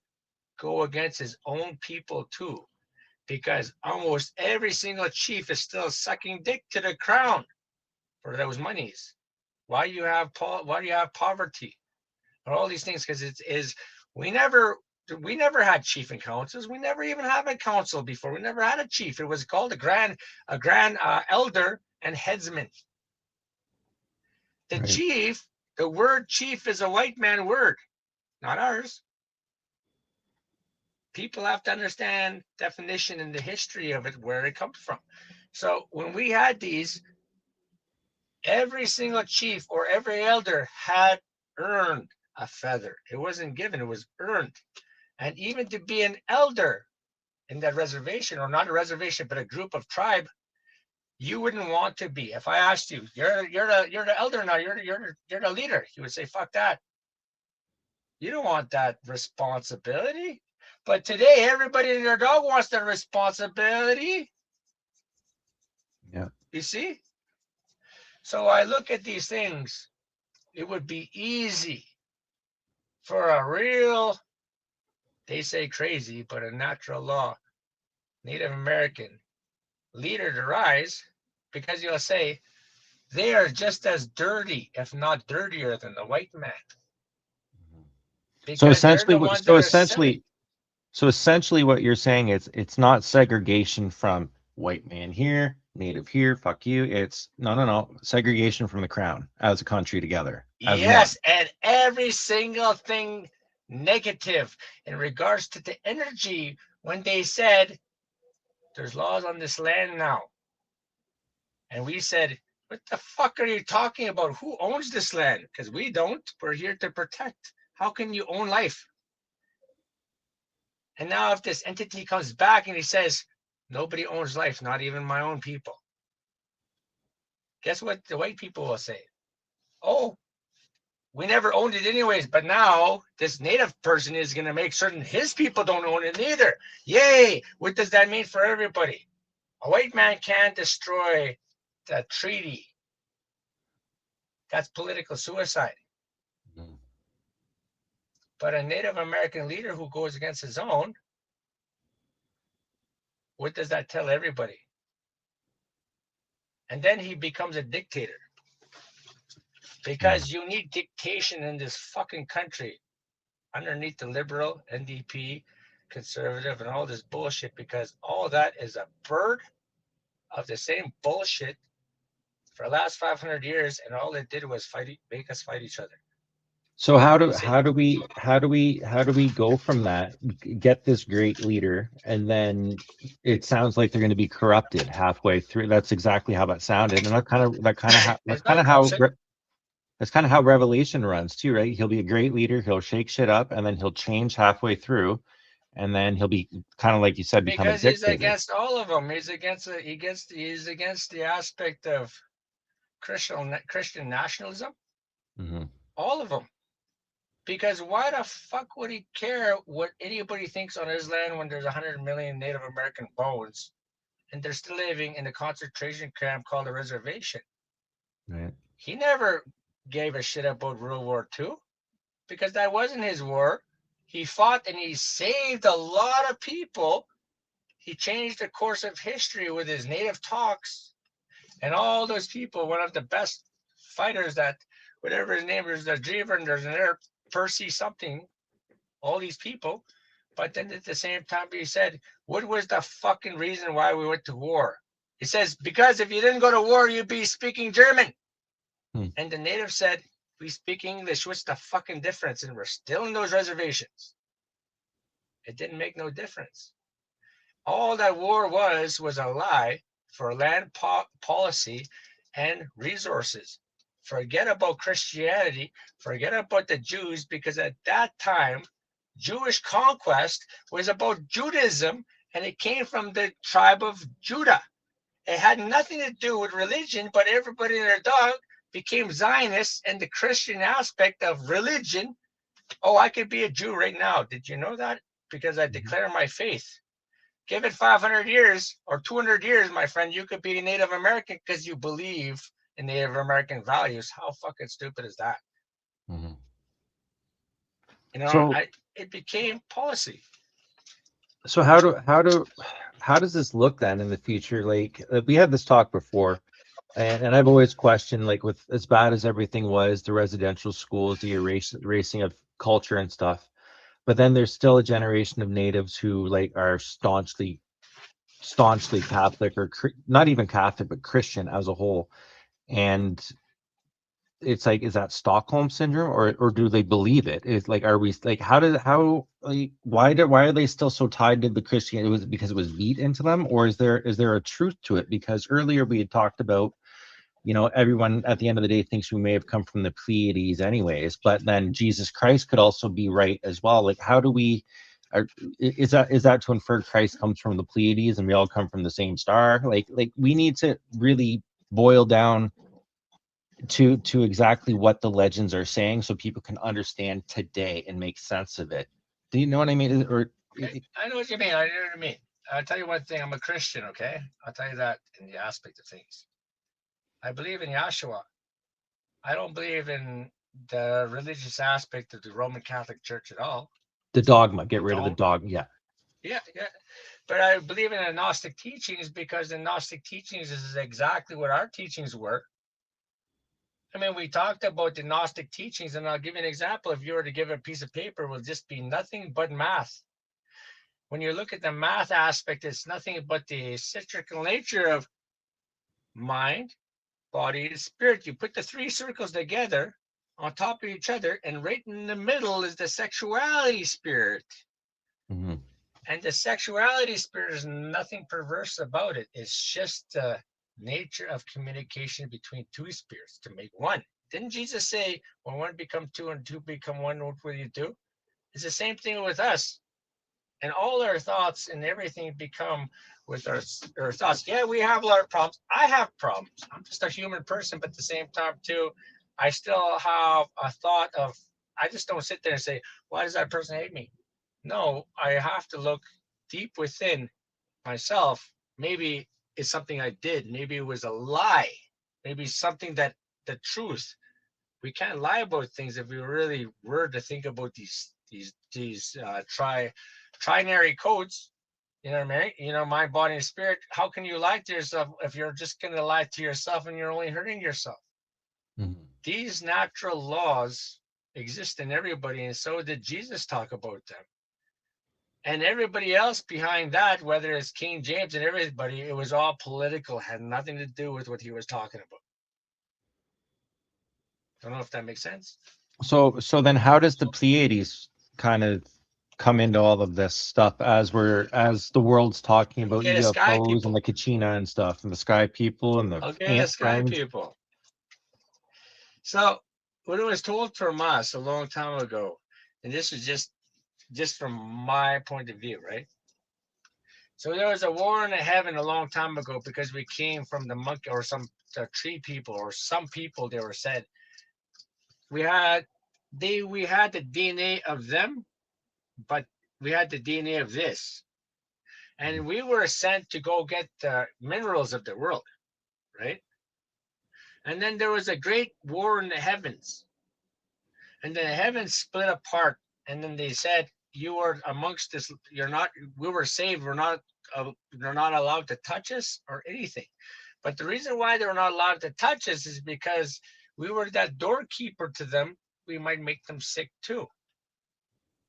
Speaker 3: go against his own people too, because almost every single chief is still sucking dick to the crown for those monies. Why do you have poverty? Or all these things, because it is we never had chief and councils. We never even had a council before. We never had a chief. It was called a grand elder and headsman. The
Speaker 2: Right.
Speaker 3: chief, the word chief is a white man word, not ours. People have to understand definition and the history of it, where it comes from. So when we had these, every single chief or every elder had earned a feather. It wasn't given, it was earned. And even to be an elder in that reservation, or not a reservation, but a group of tribe, you wouldn't want to be. If I asked you, you're the elder now, you're the leader, you would say, fuck that. You don't want that responsibility. But today, everybody and their dog wants that responsibility.
Speaker 2: Yeah.
Speaker 3: You see? So I look at these things. It would be easy for a real they say crazy, but a natural law, Native American leader to rise, because you'll say they are just as dirty, if not dirtier, than the white man.
Speaker 2: So
Speaker 3: Because they're
Speaker 2: essentially,
Speaker 3: the ones that are selling.
Speaker 2: so essentially, what you're saying is it's not segregation from white man here, native here, fuck you. It's no, segregation from the crown as a country together as one.
Speaker 3: Yes, and every single thing negative in regards to the energy when they said there's laws on this land now. And we said, what the fuck are you talking about? Who owns this land? Because we don't. We're here to protect. How can you own life? And now if this entity comes back and he says, nobody owns life, not even my own people. Guess what the white people will say? Oh, we never owned it anyways, but now this native person is going to make certain his people don't own it either. Yay! What does that mean for everybody? A white man can't destroy the treaty. That's political suicide.
Speaker 2: Mm-hmm.
Speaker 3: But a Native American leader who goes against his own, what does that tell everybody? And then he becomes a dictator. Because you need dictation in this fucking country underneath the liberal, NDP, conservative, and all this bullshit, because all that is a bird of the same bullshit for the last 500 years, and all it did was make us fight each other.
Speaker 2: So how do we go from that, get this great leader, and then it sounds like they're going to be corrupted halfway through. That's exactly how that sounded, and that's kind of how Revelation runs too, right? He'll be a great leader, he'll shake shit up, and then he'll change halfway through, and then he'll be kind of like you said, become a
Speaker 3: because he's
Speaker 2: dictator.
Speaker 3: against all of them. He's against the aspect of Christian nationalism.
Speaker 2: Mm-hmm.
Speaker 3: All of them. Because why the fuck would he care what anybody thinks on his land when there's 100 million Native American bones and they're still living in a concentration camp called a reservation?
Speaker 2: Right.
Speaker 3: He never gave a shit about World War II because that wasn't his war. He fought and he saved a lot of people. He changed the course of history with his native talks, and all those people, one of the best fighters, that whatever his name is, the Drever, and there's another Percy something, all these people. But then at the same time, he said, what was the fucking reason why we went to war? He says, because if you didn't go to war, you'd be speaking German. And the native said, we speak English. What's the fucking difference? And we're still in those reservations. It didn't make no difference. All that war was a lie for land policy and resources. Forget about Christianity. Forget about the Jews, because at that time, Jewish conquest was about Judaism, and it came from the tribe of Judah. It had nothing to do with religion, but everybody and their dog became Zionists, and the Christian aspect of religion. Oh, I could be a Jew right now. Did you know that? Because I declare my faith. Give it 500 years or 200 years, my friend, you could be a Native American because you believe in Native American values. How fucking stupid is that?
Speaker 2: Mm-hmm.
Speaker 3: You know,
Speaker 2: So
Speaker 3: it became policy.
Speaker 2: So how does this look then in the future? Like we had this talk before, and I've always questioned, like, with as bad as everything was, the residential schools, the erasing of culture and stuff, but then there's still a generation of natives who like are staunchly Catholic, or not even Catholic, but Christian as a whole. And it's like, is that Stockholm syndrome, or do they believe it? It's like, are we like, why are they still so tied to the Christianity? Was it because it was beat into them, or is there a truth to it? Because earlier we had talked about, everyone at the end of the day thinks we may have come from the Pleiades anyways, but then Jesus Christ could also be right as well. Like, how do we, is that to infer Christ comes from the Pleiades and we all come from the same star? Like we need to really boil down to exactly what the legends are saying, so people can understand today and make sense of it. Do you know what I mean?
Speaker 3: I know what you mean. I know what you mean. I'll tell you one thing. I'm a Christian, okay? I'll tell you that in the aspect of things. I believe in Yahshua. I don't believe in the religious aspect of the Roman Catholic Church at all.
Speaker 2: The dogma. Get rid of the
Speaker 3: Don't.
Speaker 2: dogma. Yeah.
Speaker 3: Yeah, yeah. But I believe in the Gnostic teachings because the Gnostic teachings is exactly what our teachings were. I mean, we talked about the Gnostic teachings, and I'll give you an example. If you were to give a piece of paper, it will just be nothing but math. When you look at the math aspect, it's nothing but the cyclical nature of mind, body, and spirit. You put the three circles together on top of each other, and right in the middle is the sexuality spirit.
Speaker 2: Mm-hmm.
Speaker 3: And the sexuality spirit is nothing perverse about it. It's just the nature of communication between two spirits to make one. Didn't Jesus say, when one become two and two become one, what will you do? It's the same thing with us. And all our thoughts and everything become with our thoughts. Yeah, we have a lot of problems. I have problems. I'm just a human person, but at the same time, too, I still have a thought of, I just don't sit there and say, why does that person hate me? No, I have to look deep within myself. Maybe it's something I did. Maybe it was a lie. Maybe something that the truth. We can't lie about things if we really were to think about these trinary codes. You know what I mean? You know, mind, body, and spirit. How can you lie to yourself if you're just going to lie to yourself and you're only hurting yourself?
Speaker 2: Mm-hmm.
Speaker 3: These natural laws exist in everybody, and so did Jesus talk about them. And everybody else behind that, whether it's King James and everybody, it was all political, had nothing to do with what he was talking about. I don't know if that makes sense.
Speaker 2: So then how does the Pleiades kind of come into all of this stuff as the world's talking about
Speaker 3: Okay, the sky
Speaker 2: UFOs and
Speaker 3: people.
Speaker 2: the Kachina and stuff and the sky people and the
Speaker 3: Okay, the
Speaker 2: ant
Speaker 3: sky
Speaker 2: friends?
Speaker 3: people. So what it was told from us a long time ago, and this was just from my point of view, right? So there was a war in the heaven a long time ago because we came from the monkey or some tree people or some people. They were said we had we had the DNA of them, but we had the DNA of this, and we were sent to go get the minerals of the world, right? And then there was a great war in the heavens, and the heavens split apart, and then they said, you are amongst this, you're not, we were saved, they're not allowed to touch us or anything. But the reason why they're not allowed to touch us is because we were that doorkeeper to them. We might make them sick too.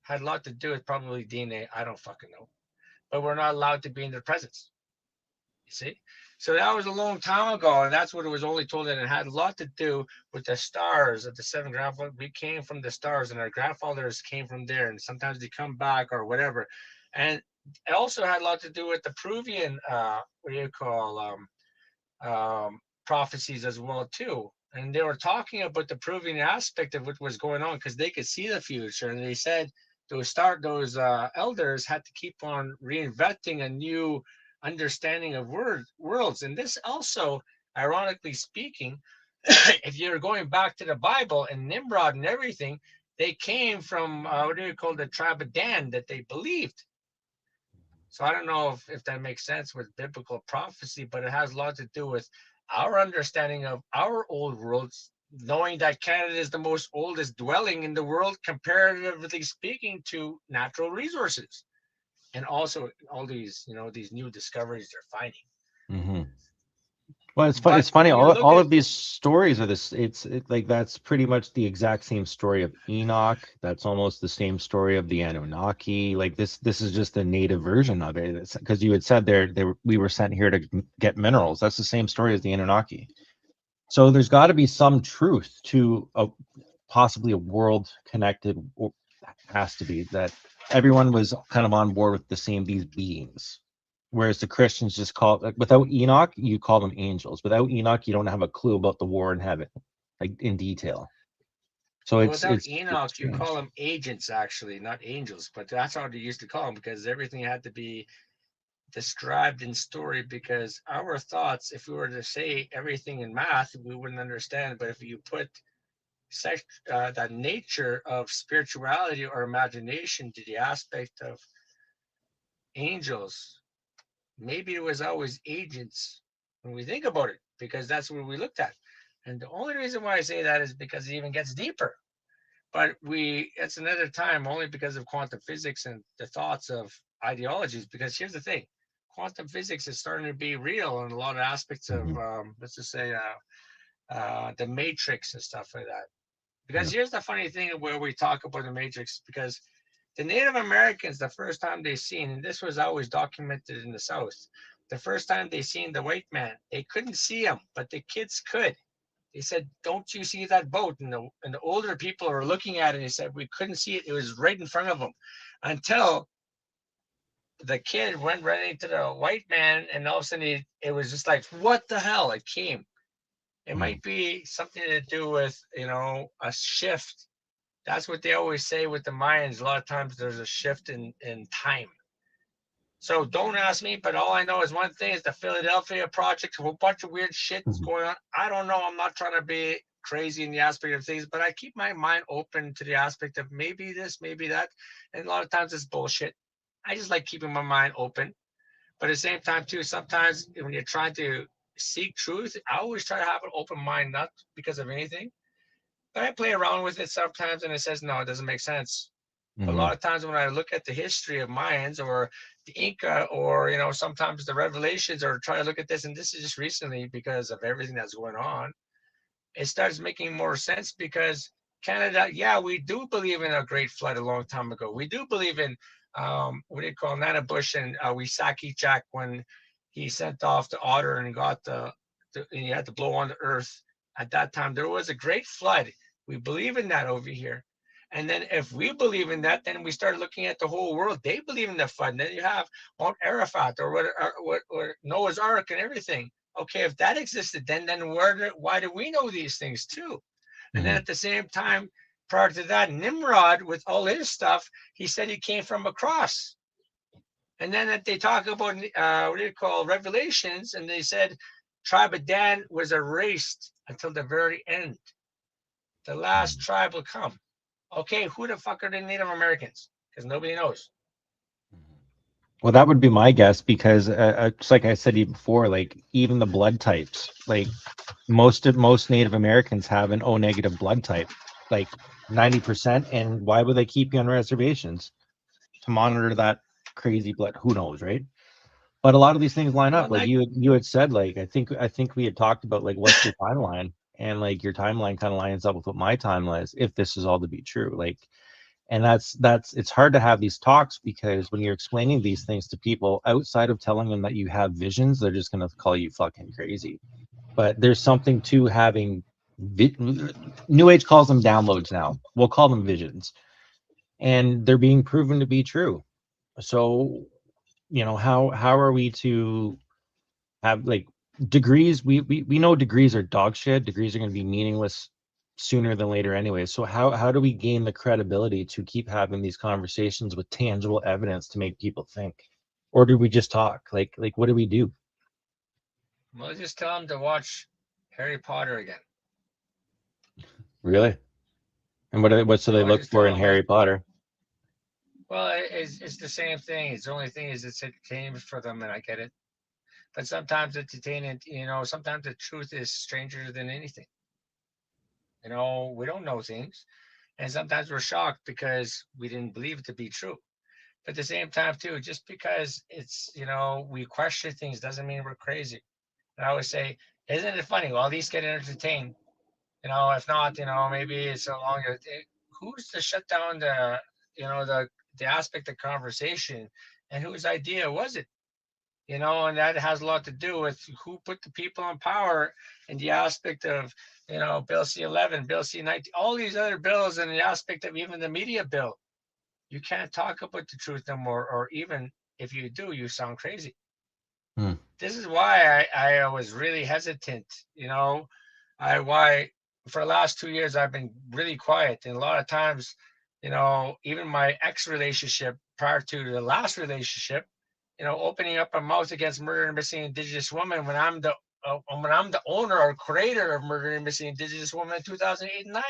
Speaker 3: Had a lot to do with probably DNA, I don't fucking know, but we're not allowed to be in their presence. You see? So that was a long time ago, and that's what it was only told, that it had a lot to do with the stars of the seven grandfathers. We came from the stars, and our grandfathers came from there, and sometimes they come back or whatever. And it also had a lot to do with the Peruvian, what do you call, prophecies as well too. And they were talking about the Peruvian aspect of what was going on because they could see the future, and they said those elders had to keep on reinventing a new understanding of worlds. And this also, ironically speaking, if you're going back to the Bible and Nimrod and everything, they came from what do you call, the tribe of Dan, that they believed. So I don't know if that makes sense with biblical prophecy, but it has a lot to do with our understanding of our old worlds, knowing that Canada is the most oldest dwelling in the world, comparatively speaking, to natural resources. And also all these, these new discoveries they're finding.
Speaker 2: Mm-hmm. Well, it's
Speaker 3: But
Speaker 2: it's funny.
Speaker 3: when you look
Speaker 2: All
Speaker 3: at,
Speaker 2: of these stories are this. Like that's pretty much the exact same story of Enoch. That's almost the same story of the Anunnaki. Like this is just a native version of it. Because you had said we were sent here to get minerals. That's the same story as the Anunnaki. So there's got to be some truth to possibly a world connected. Or has to be that everyone was kind of on board with these beings. Whereas the Christians just without Enoch, you call them angels. Without Enoch, you don't have a clue about the war in heaven, like in detail. So
Speaker 3: without
Speaker 2: it's
Speaker 3: Enoch, you
Speaker 2: strange.
Speaker 3: call them agents, actually, not angels. But that's how they used to call them, because everything had to be described in story, because our thoughts, if we were to say everything in math, we wouldn't understand. But if you put that nature of spirituality or imagination to the aspect of angels, maybe it was always agents when we think about it, because that's what we looked at. And the only reason why I say that is because it even gets deeper. But it's another time only because of quantum physics and the thoughts of ideologies. Because here's the thing, quantum physics is starting to be real in a lot of aspects of, let's just say, the matrix and stuff like that. Because here's the funny thing where we talk about the matrix, because the Native Americans, the first time they seen, and this was always documented in the South, the first time they seen the white man, they couldn't see him, but the kids could. They said, "Don't you see that boat?" And the older people are looking at it. And they said, "We couldn't see it. It was right in front of them," until the kid went right into the white man, and all of a sudden it was just like, "What the hell?" It came. It might be something to do with, a shift. That's what they always say with the Mayans. A lot of times there's a shift in time. So don't ask me, but all I know is one thing is the Philadelphia Project, a whole bunch of weird shit that's going on. I don't know. I'm not trying to be crazy in the aspect of things, but I keep my mind open to the aspect of maybe this, maybe that. And a lot of times it's bullshit. I just like keeping my mind open. But at the same time, too, sometimes when you're trying to seek truth, I always try to have an open mind, not because of anything, but I play around with it sometimes and it says, no, it doesn't make sense. But a lot of times when I look at the history of Mayans or the Inca or, sometimes the Revelations or try to look at this, and this is just recently because of everything that's going on, it starts making more sense because Canada, yeah, we do believe in a great flood a long time ago. We do believe in, what do you call Nana Bush and Wisaki Jack when he sent off the otter and got and he had to blow on the earth. At that time, there was a great flood. We believe in that over here. And then if we believe in that, then we start looking at the whole world. They believe in the flood. And then you have Mount Arafat or Noah's Ark and everything. Okay, if that existed, then why do we know these things too? And then at the same time, prior to that, Nimrod with all his stuff, he said he came from a cross. And then that they talk about what do you call Revelations, and they said tribe of Dan was erased until the very end. The last tribe will come. Okay, who the fuck are the Native Americans? Because nobody knows.
Speaker 2: Well, that would be my guess because just like I said before, like even the blood types, like most Native Americans have an O negative blood type, like 90%. And why would they keep you on reservations? To monitor that crazy blood? Who knows, right? But a lot of these things line up. Like you had said, like I think we had talked about like what's your timeline, and like your timeline kind of lines up with what my timeline is if this is all to be true. Like, and that's it's hard to have these talks because when you're explaining these things to people outside of telling them that you have visions, they're just gonna call you fucking crazy. But there's something to having New Age calls them downloads now. We'll call them visions, and they're being proven to be true. So how are we to have like degrees? We know degrees are dog shit. Degrees are going to be meaningless sooner than later anyway. So how do we gain the credibility to keep having these conversations with tangible evidence to make people think? Or do we just talk? Like what do we do?
Speaker 3: Well, just tell them to watch Harry Potter again.
Speaker 2: Really? And what do they look for in Harry Potter?
Speaker 3: Well, it's the same thing. It's the only thing is it's entertainment for them, and I get it. But sometimes entertainment, sometimes the truth is stranger than anything. We don't know things, and sometimes we're shocked because we didn't believe it to be true. But at the same time, too, just because it's we question things doesn't mean we're crazy. And I always say, isn't it funny? Well, these get entertained. If not, maybe it's so long. Who's to shut down the aspect of conversation, and whose idea was it? And that has a lot to do with who put the people in power in the aspect of, Bill C-11, Bill C-19, all these other bills, and the aspect of even the media bill. You can't talk about the truth no more, or even if you do, you sound crazy. This is why I was really hesitant, why for the last 2 years I've been really quiet. And a lot of times, even my ex-relationship prior to the last relationship, opening up my mouth against murder and missing Indigenous women when I'm the owner or creator of Murder and Missing Indigenous Women in 2008 and 9.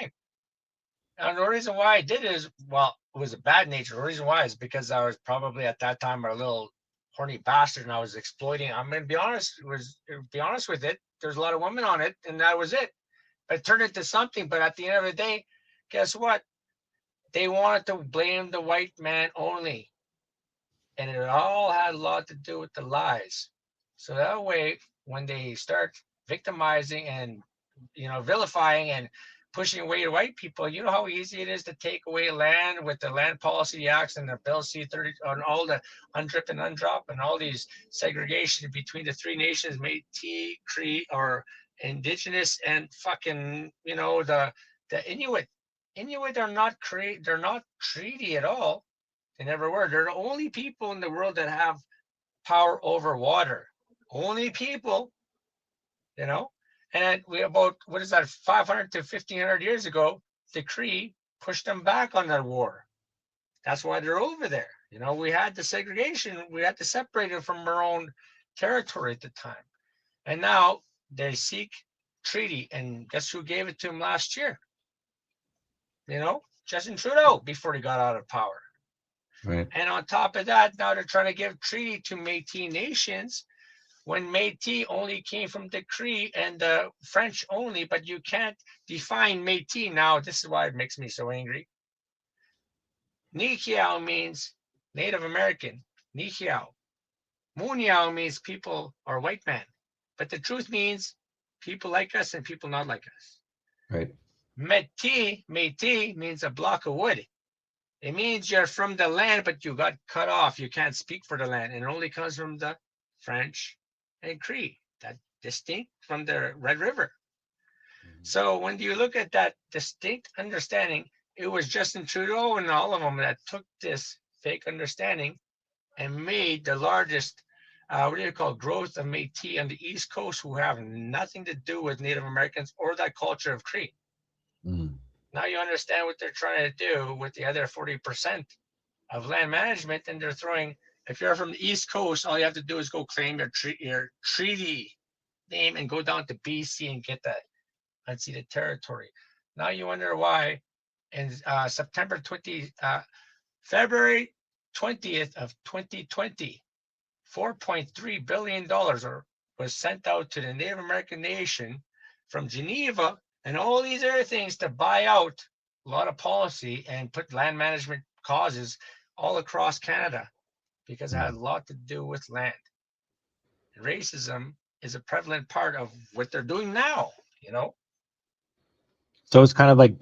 Speaker 3: And the reason why I did it is, well, it was a bad nature. The reason why is because I was probably at that time a little horny bastard and I was exploiting. I'm going to be honest with it. There's a lot of women on it, and that was it. But it turned into something. But at the end of the day, guess what? they wanted to blame the white man only. And it all had a lot to do with the lies. So that way, when they start victimizing and vilifying and pushing away white people, you know how easy it is to take away land with the Land Policy Acts and the Bill C-30 on all the undrip and undrop and all these segregation between the three nations, Métis, Cree, or Indigenous, and fucking the Inuit. Inuit are not they're not treaty at all. They never were. They're the only people in the world that have power over water. Only people, you know. And we about what is that, 500 to 1500 years ago, the Cree pushed them back on that war. That's why they're over there. We had the segregation. We had to separate them from our own territory at the time. And now they seek treaty. And guess who gave it to them last year? Justin Trudeau, before he got out of power.
Speaker 2: Right.
Speaker 3: And on top of that, now they're trying to give treaty to Métis nations when Métis only came from the Cree and the French only, but you can't define Métis. Now, this is why it makes me so angry. Nikiao means Native American, Nikiao. Muniao means people or white man. But the truth means people like us and people not like us.
Speaker 2: Right.
Speaker 3: Métis means a block of wood. It means you're from the land, but you got cut off. You can't speak for the land. And it only comes from the French and Cree, that distinct from the Red River. So when you look at that distinct understanding, it was Justin Trudeau and all of them that took this fake understanding and made the largest, growth of Métis on the East Coast, who have nothing to do with Native Americans or that culture of Cree. Now you understand what they're trying to do with the other 40% of land management, and they're throwing. If you're from the East Coast, all you have to do is go claim your treaty name and go down to BC and get that unceded territory. Now you wonder why in February 20th of 2020, $4.3 billion was sent out to the Native American nation from Geneva and all these other things to buy out a lot of policy and put land management causes all across Canada, because it had a lot to do with land. And racism is a prevalent part of what they're doing now,
Speaker 2: So it's kind of like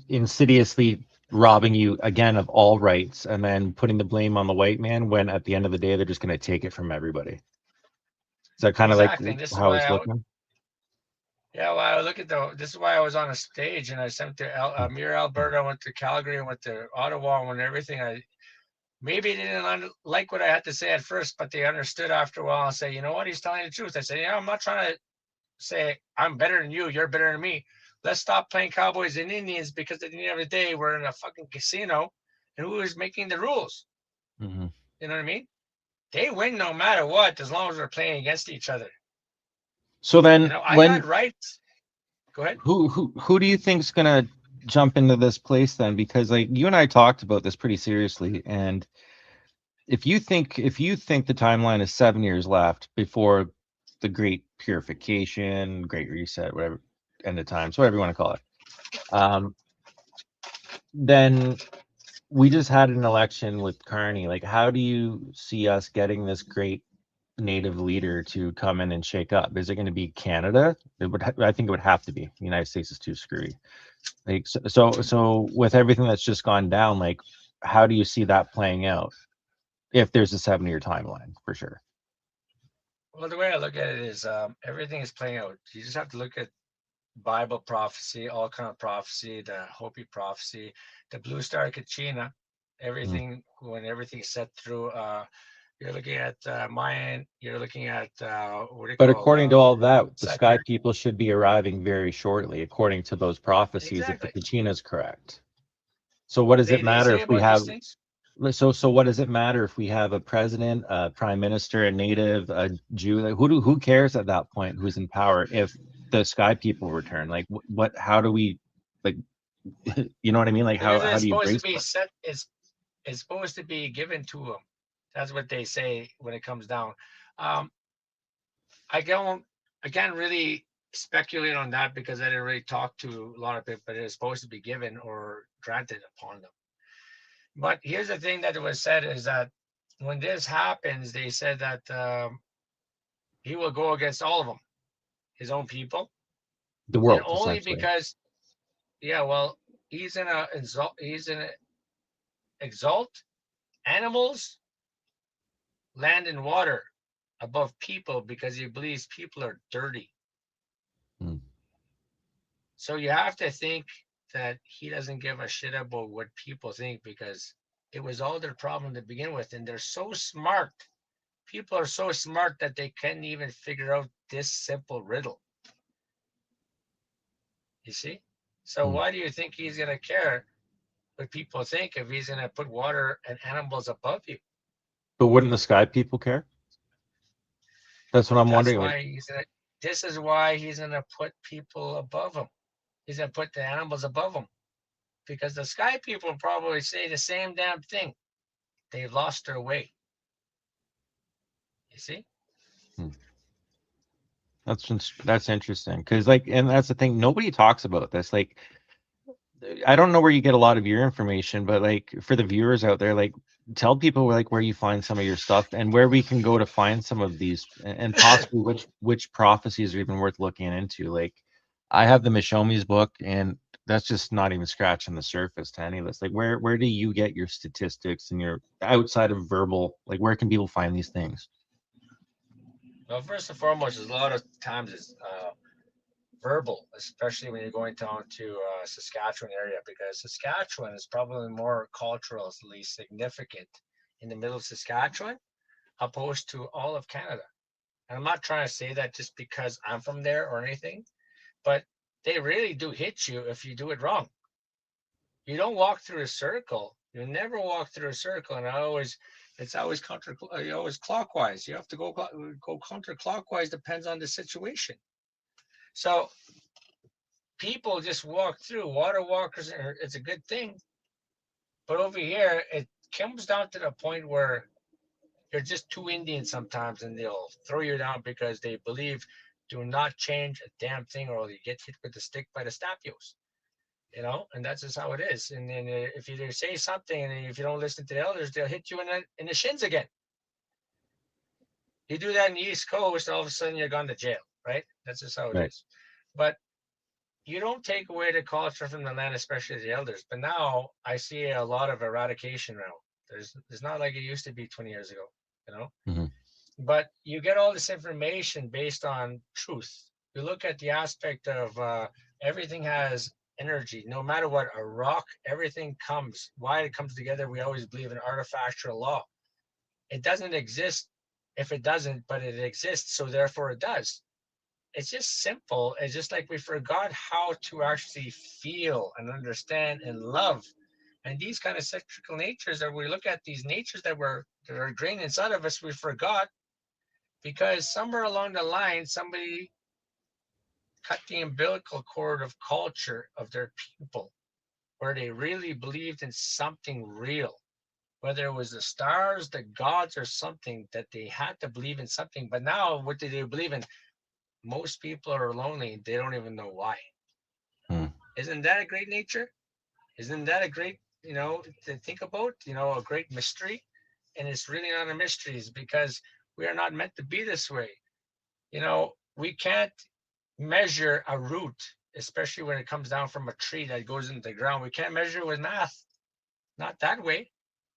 Speaker 2: insidiously robbing you again of all rights and then putting the blame on the white man when at the end of the day they're just going to take it from everybody. Is that kind
Speaker 3: exactly.
Speaker 2: of like how it's looking?
Speaker 3: Yeah, well, this is why I was on a stage and I sent to Mirror, Alberta, I went to Calgary, and went to Ottawa, and everything. Maybe they didn't like what I had to say at first, but they understood after a while and say, you know what, he's telling the truth. I said, I'm not trying to say I'm better than you, you're better than me. Let's stop playing cowboys and Indians, because at the end of the day, we're in a fucking casino, and who is making the rules?
Speaker 2: Mm-hmm.
Speaker 3: You know what I mean? They win no matter what, as long as we're playing against each other.
Speaker 2: So then,
Speaker 3: I got rights. Go ahead.
Speaker 2: Who do you think's gonna jump into this place then? Because like you and I talked about this pretty seriously, and if you think the timeline is 7 years left before the Great Purification, Great Reset, whatever end of times, whatever you want to call it, then we just had an election with Carney. Like, how do you see us getting this great native leader to come in and shake up? Is it going to be Canada? I think it would have to be. The United States is too screwy. Like, so with everything that's just gone down, like, how do you see that playing out if there's a 7-year timeline for sure?
Speaker 3: Well, the way I look at it is everything is playing out. You just have to look at Bible prophecy, all kind of prophecy, the Hopi prophecy, the Blue Star Kachina, everything. When everything's set through, you're looking at Mayan, you're looking at
Speaker 2: but according to all that, the sky people should be arriving very shortly, according to those prophecies. Exactly. If the Kachina is correct. So what does it matter if we have? So what does it matter if we have a president, a prime minister, a native, a Jew? Who cares at that point who's in power if the sky people return? Like what? How do we, like, you know what I mean? Like how do you
Speaker 3: embrace it? It's supposed to be given to them. That's what they say when it comes down. I can't really speculate on that because I didn't really talk to a lot of people, but it is supposed to be given or granted upon them. But here's the thing that was said is that when this happens, they said that he will go against all of them, his own people,
Speaker 2: The
Speaker 3: and
Speaker 2: world,
Speaker 3: only
Speaker 2: essentially.
Speaker 3: because, yeah, well, he's in a exalt animals, land, and water above people because he believes people are dirty.
Speaker 2: Hmm.
Speaker 3: So you have to think that he doesn't give a shit about what people think because it was all their problem to begin with, and they're so smart. People are so smart that they can't even figure out this simple riddle. You see? So
Speaker 2: Hmm.
Speaker 3: why do you think he's gonna care what people think if he's gonna put water and animals above you?
Speaker 2: But wouldn't the sky people care? That's what I'm
Speaker 3: That's
Speaker 2: wondering. Like,
Speaker 3: why he's gonna. This is why he's gonna put people above him. He's gonna put the animals above him because the sky people probably say the same damn thing. They've lost their way. You see?
Speaker 2: hmm. That's interesting because, like, and that's the thing. Nobody talks about this. Like, I don't know where you get a lot of your information, but like for the viewers out there, like tell people like where you find some of your stuff and where we can go to find some of these and possibly which prophecies are even worth looking into. Like I have the Mishomi's book, and that's just not even scratching the surface to any of this. Like where do you get your statistics and your outside of verbal, like where can people find these things?
Speaker 3: Well, first and foremost, there's a lot of times it's verbal, especially when you're going down to Saskatchewan area, because Saskatchewan is probably more culturally significant in the middle of Saskatchewan opposed to all of Canada. And I'm not trying to say that just because I'm from there or anything, but they really do hit you if you do it wrong. You don't walk through a circle. You never walk through a circle, and it's always always clockwise. You have to go counterclockwise. Depends on the situation. So people just walk through. Water walkers, it's a good thing, but over here it comes down to the point where you're just too Indian sometimes, and they'll throw you down because they believe do not change a damn thing, or you get hit with the stick by the stapios. And that's just how it is. And then if you say something, and if you don't listen to the elders, they'll hit you in the shins again. You do that in the East Coast, all of a sudden you're gone to jail, right? That's just how it
Speaker 2: Right.
Speaker 3: is. But you don't take away the culture from the land, especially the elders. But now I see a lot of eradication now. There's not like it used to be 20 years ago, you know.
Speaker 2: Mm-hmm.
Speaker 3: But you get all this information based on truth. You look at the aspect of everything has energy. No matter what, a rock, everything comes. Why it comes together, we always believe in artifactual law. It doesn't exist if it doesn't, but it exists, so therefore it does. It's just simple. It's just like we forgot how to actually feel and understand and love. And these kind of cyclical natures that we look at, these natures that are ingrained inside of us, we forgot because somewhere along the line, somebody cut the umbilical cord of culture of their people where they really believed in something real, whether it was the stars, the gods, or something that they had to believe in something. But now, what do they believe in? Most people are lonely. They don't even know why.
Speaker 2: Hmm.
Speaker 3: Isn't that a great nature? Isn't that a great, to think about, a great mystery? And it's really not a mystery, it's because we are not meant to be this way. We can't measure a root, especially when it comes down from a tree that goes into the ground. We can't measure it with math, not that way.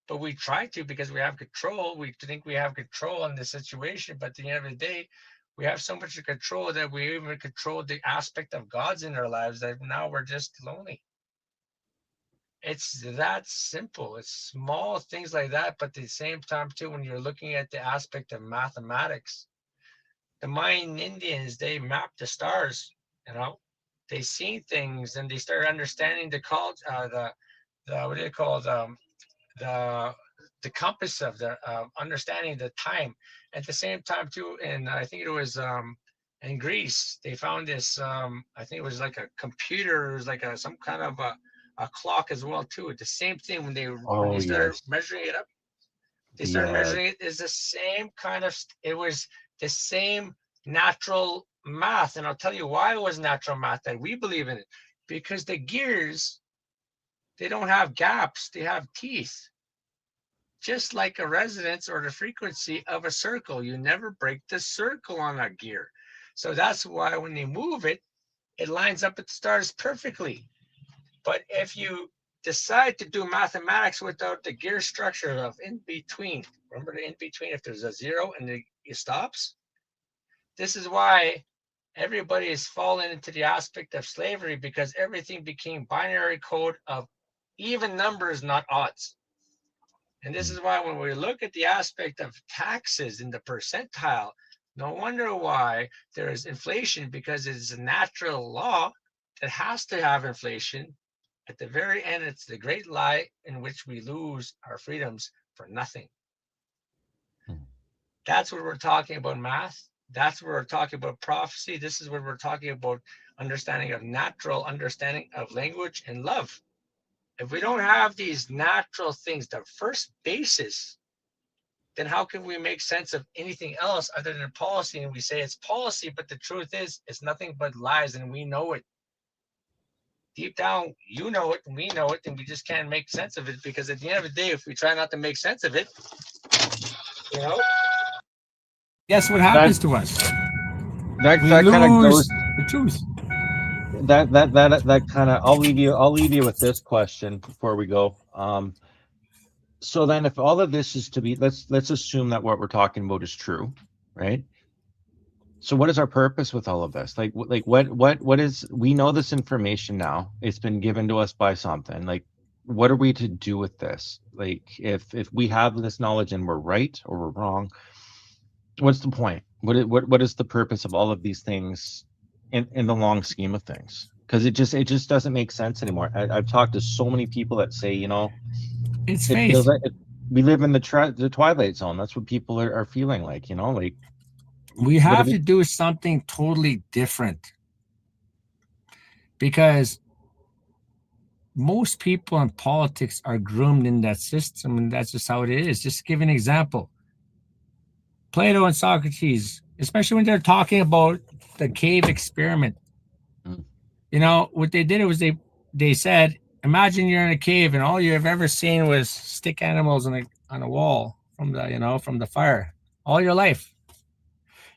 Speaker 3: But we try to because we have control. We think we have control on the situation, but at the end of the day, we have so much control that we even control the aspect of God's in our lives that now we're just lonely. It's that simple. It's small things like that, but at the same time, too, when you're looking at the aspect of mathematics, the Mayan Indians, they mapped the stars, you know, they seen things and they started understanding the what do you call the the compass of the understanding the time. At the same time, too, and I think it was in Greece, they found this. I think it was like a computer, it was like some kind of a clock as well, too. The same thing when
Speaker 2: Oh
Speaker 3: they started
Speaker 2: yes.
Speaker 3: measuring it up. They started
Speaker 2: Yeah.
Speaker 3: measuring it. It's the same kind of. It was the same natural math, and I'll tell you why it was natural math that we believe in it. Because the gears, they don't have gaps, they have teeth. Just like a resonance or the frequency of a circle, you never break the circle on a gear. So that's why when you move it, it lines up with the stars perfectly. But if you decide to do mathematics without the gear structure of in between, remember the in between, if there's a zero and it stops, this is why everybody is falling into the aspect of slavery, because everything became binary code of even numbers, not odds. And this is why when we look at the aspect of taxes in the percentile, no wonder why there is inflation, because it is a natural law that has to have inflation. At the very end, it's the great lie in which we lose our freedoms for nothing. That's what we're talking about math. That's where we're talking about prophecy. This is where we're talking about understanding of natural understanding of language and love. If we don't have these natural things, the first basis, then how can we make sense of anything else other than policy? And we say it's policy, but the truth is it's nothing but lies, and we know it. Deep down, you know it, and we know it, and we just can't make sense of it, because at the end of the day, if we try not to make sense of it, you know,
Speaker 4: Guess what happens to us?
Speaker 2: That
Speaker 4: We
Speaker 2: kind of
Speaker 4: lose
Speaker 2: goes.
Speaker 4: the truth.
Speaker 2: That kind of. I'll leave you with this question before we go. So then, if all of this is to be, let's assume that what we're talking about is true, right? So what is our purpose with all of this? Like what is, we know this information now. It's been given to us by something. Like, what are we to do with this? Like, if we have this knowledge and we're right or we're wrong, what's the point? What is the purpose of all of these things in the long scheme of things? Because it just doesn't make sense anymore. I've talked to so many people that say,
Speaker 4: It's
Speaker 2: it
Speaker 4: faith.
Speaker 2: feels like we live in the twilight zone. That's what people are feeling like, like
Speaker 4: We
Speaker 2: what
Speaker 4: have
Speaker 2: are
Speaker 4: to
Speaker 2: they,
Speaker 4: do something totally different, because most people in politics are groomed in that system, and that's just how it is. Just to give an example, Plato and Socrates, especially when they're talking about the cave experiment,
Speaker 2: Mm.
Speaker 4: what they did was they said, imagine you're in a cave and all you have ever seen was stick animals on a wall from the fire all your life.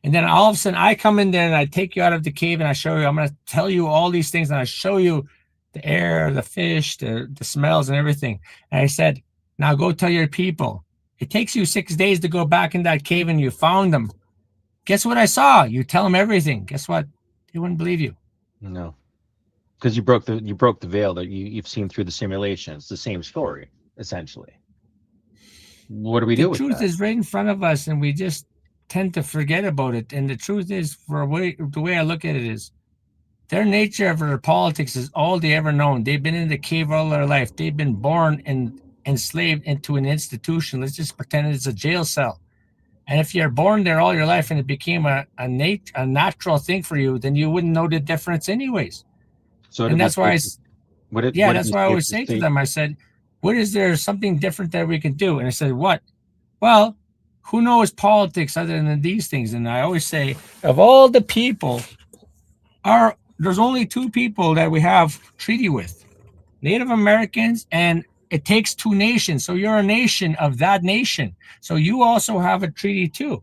Speaker 4: And then all of a sudden I come in there and I take you out of the cave and I show you, I'm going to tell you all these things, and I show you the air, the fish, the smells and everything. And I said, now go tell your people. It takes you 6 days to go back in that cave and you found them. Guess what I saw? You tell them everything. Guess what? They wouldn't believe you.
Speaker 2: No, because you broke the veil that you've seen through the simulation. It's the same story, essentially. What do we
Speaker 4: The
Speaker 2: do with
Speaker 4: truth
Speaker 2: that?
Speaker 4: is right in front of us, and we just tend to forget about it. And the truth is, the way I look at it is, their nature of their politics is all they ever known. They've been in the cave all their life. They've been born and enslaved into an institution. Let's just pretend it's a jail cell. And if you're born there all your life and it became a natural thing for you, then you wouldn't know the difference anyways.
Speaker 2: So
Speaker 4: And that's why
Speaker 2: would it
Speaker 4: that's
Speaker 2: be
Speaker 4: why I
Speaker 2: safe
Speaker 4: always
Speaker 2: to
Speaker 4: say to
Speaker 2: say?
Speaker 4: them, I said, what is there something different that we can do? And I said, what? Well, who knows politics other than these things? And I always say, of all the people, there's only two people that we have treaty with, Native Americans, and it takes two nations. So you're a nation of that nation. So you also have a treaty too.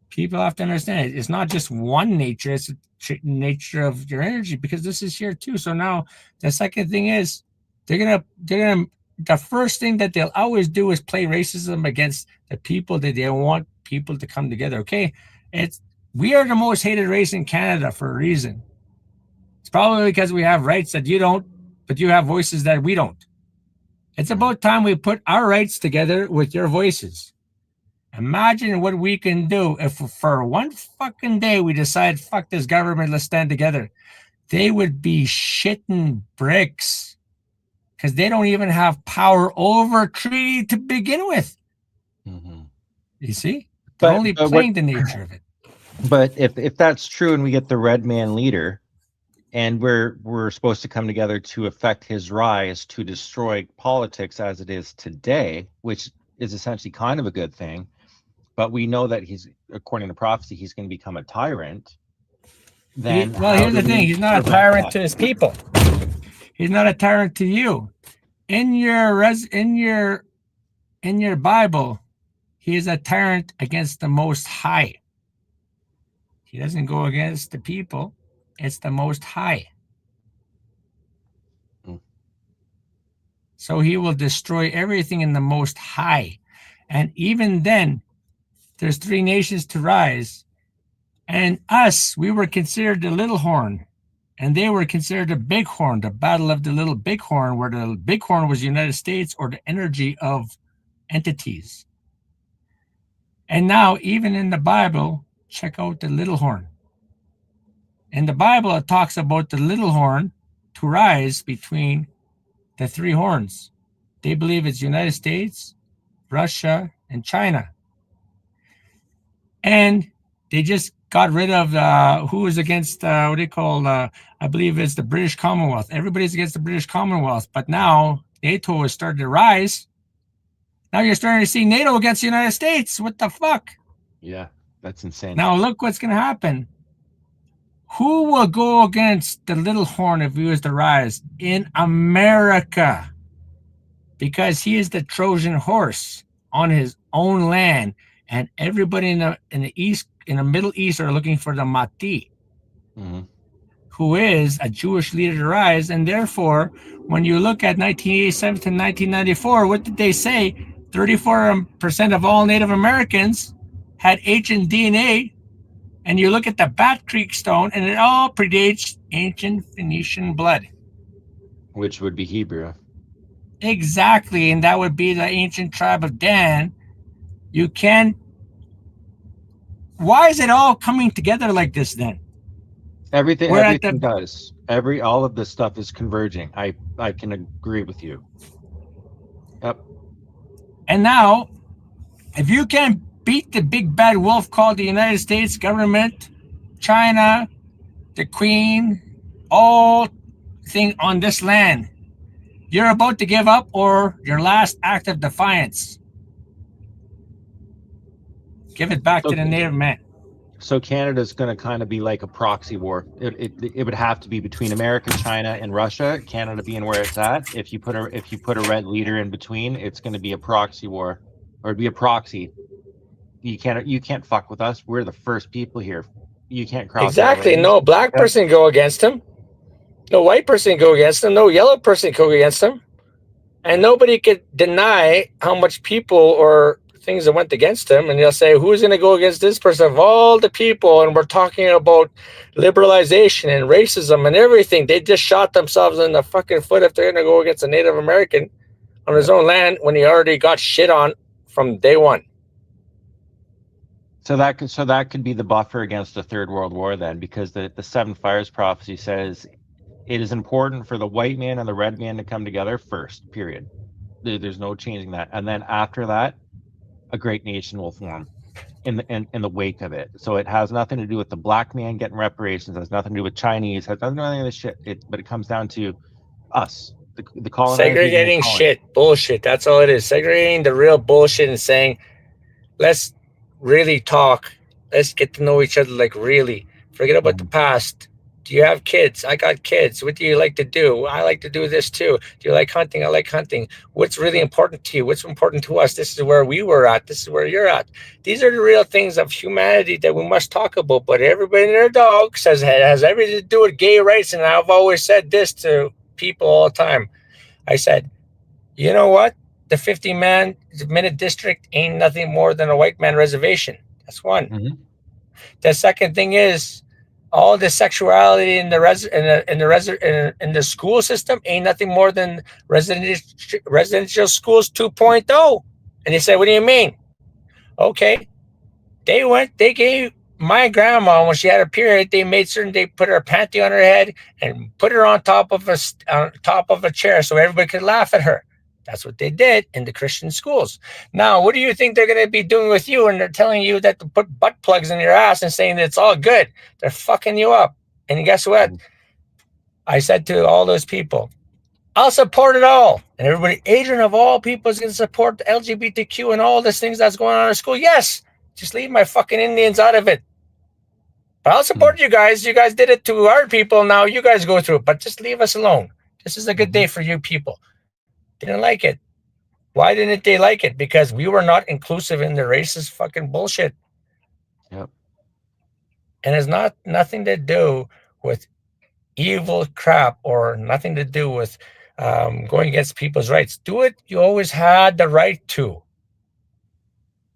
Speaker 4: People have to understand it. It's not just one nature, it's a nature of your energy, because this is here too. So now the second thing is they're gonna the first thing that they'll always do is play racism against the people that they want people to come together. Okay. We are the most hated race in Canada for a reason. It's probably because we have rights that you don't, but you have voices that we don't. It's about time we put our rights together with your voices. Imagine what we can do if for one fucking day we decide, fuck this government, let's stand together. They would be shitting bricks, because they don't even have power over treaty to begin with.
Speaker 2: Mm-hmm.
Speaker 4: You see? They're only playing the nature of it.
Speaker 2: But if that's true, and we get the red man leader, and we're supposed to come together to affect his rise to destroy politics as it is today, which is essentially kind of a good thing, but we know that he's, according to prophecy, he's going to become a tyrant. then
Speaker 4: Well, here's the thing. He's not a tyrant to his people. He's not a tyrant to you. In your Bible, he is a tyrant against the Most High. He doesn't go against the people. It's the Most High. So he will destroy everything in the Most High. And even then, there's 3 nations to rise. And us, we were considered the little horn. And they were considered the big horn, the battle of the little big horn, where the big horn was the United States or the energy of entities. And now, even in the Bible, check out the little horn. In the Bible, it talks about the little horn to rise between the 3 horns. They believe it's United States, Russia, and China. And they just got rid of who was against, what do you call, I believe it's the British Commonwealth. Everybody's against the British Commonwealth. But now NATO has started to rise. Now you're starting to see NATO against the United States. What the fuck?
Speaker 2: Yeah, that's insane.
Speaker 4: Now look what's going to happen. Who will go against the little horn if he was to rise? In America. Because he is the Trojan horse on his own land. And everybody in the East, in the Middle East, are looking for the Mahdi, who is a Jewish leader to rise. And therefore, when you look at 1987 to 1994, what did they say? 34% of all Native Americans had ancient DNA. And you look at the Bat Creek stone, and it all predates ancient Phoenician blood.
Speaker 2: Which would be Hebrew.
Speaker 4: Exactly, and that would be the ancient tribe of Dan. You can. Why is it all coming together like this then?
Speaker 2: Everything does. All of this stuff is converging. I can agree with you. Yep.
Speaker 4: And now, if you can beat the big bad wolf called the United States government, China, the Queen, all thing on this land, you're about to give up, or your last act of defiance. Give it back to the native man.
Speaker 2: So Canada's going to kind of be like a proxy war. It would have to be between America, China, and Russia. Canada being where it's at. If you put a red leader in between, it's going to be a proxy war, or it'd be a proxy. You can't fuck with us. We're the first people here. You can't cross.
Speaker 4: Exactly. No black person go against him. No white person go against him. No yellow person go against him. And nobody could deny how much people or things that went against him. And they'll say, who's going to go against this person of all the people? And we're talking about liberalization and racism and everything. They just shot themselves in the fucking foot if they're going to go against a Native American on his own land when he already got shit on from day one.
Speaker 2: So that could be the buffer against a third world war then, because the Seven Fires prophecy says it is important for the white man and the red man to come together first, period. There's no changing that. And then after that, a great nation will form in the wake of it. So it has nothing to do with the black man getting reparations. It has nothing to do with Chinese. It has nothing to do with any of this shit. But it comes down to us, the colonizers.
Speaker 4: Segregating shit, bullshit. That's all it is. Segregating the real bullshit and saying, let's really talk. Let's get to know each other like really. Forget about the past. Do you have kids? I got kids. What do you like to do? I like to do this too. Do you like hunting? I like hunting. What's really important to you? What's important to us? This is where we were at. This is where you're at. These are the real things of humanity that we must talk about. But everybody and their dog says it has everything to do with gay rights. And I've always said this to people all the time. I said, you know what? The 50-minute district ain't nothing more than a white man reservation. That's one. Mm-hmm. The second thing is, all the sexuality in the school system ain't nothing more than residential schools 2.0. And they said, what do you mean? Okay. They gave my grandma, when she had a period, they made certain they put her panty on her head and put her on top of a chair so everybody could laugh at her. That's what they did in the Christian schools. Now, what do you think they're going to be doing with you? And they're telling you that to put butt plugs in your ass and saying that it's all good. They're fucking you up. And guess what? I said to all those people, I'll support it all. And everybody, Adrien of all people is going to support the LGBTQ and all these things that's going on in school. Yes, just leave my fucking Indians out of it. But I'll support you guys. You guys did it to our people. Now you guys go through it. But just leave us alone. This is a good day for you people. Didn't like it. Why didn't they like it? Because we were not inclusive in the racist fucking bullshit.
Speaker 2: Yep.
Speaker 4: And it's nothing to do with evil crap or nothing to do with going against people's rights. Do it. You always had the right to.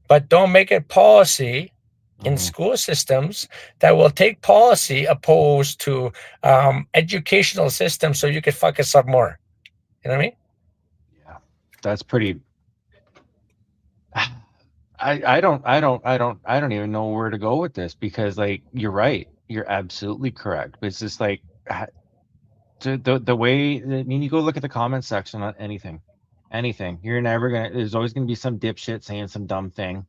Speaker 4: But don't make it policy in school systems that will take policy opposed to educational systems so you could fuck us up more. You know what I mean?
Speaker 2: Yeah, that's pretty. I don't even know where to go with this, because like, you're right. You're absolutely correct. But it's just like the way, I mean, you go look at the comment section on anything. You're never gonna, there's always gonna be some dipshit saying some dumb thing.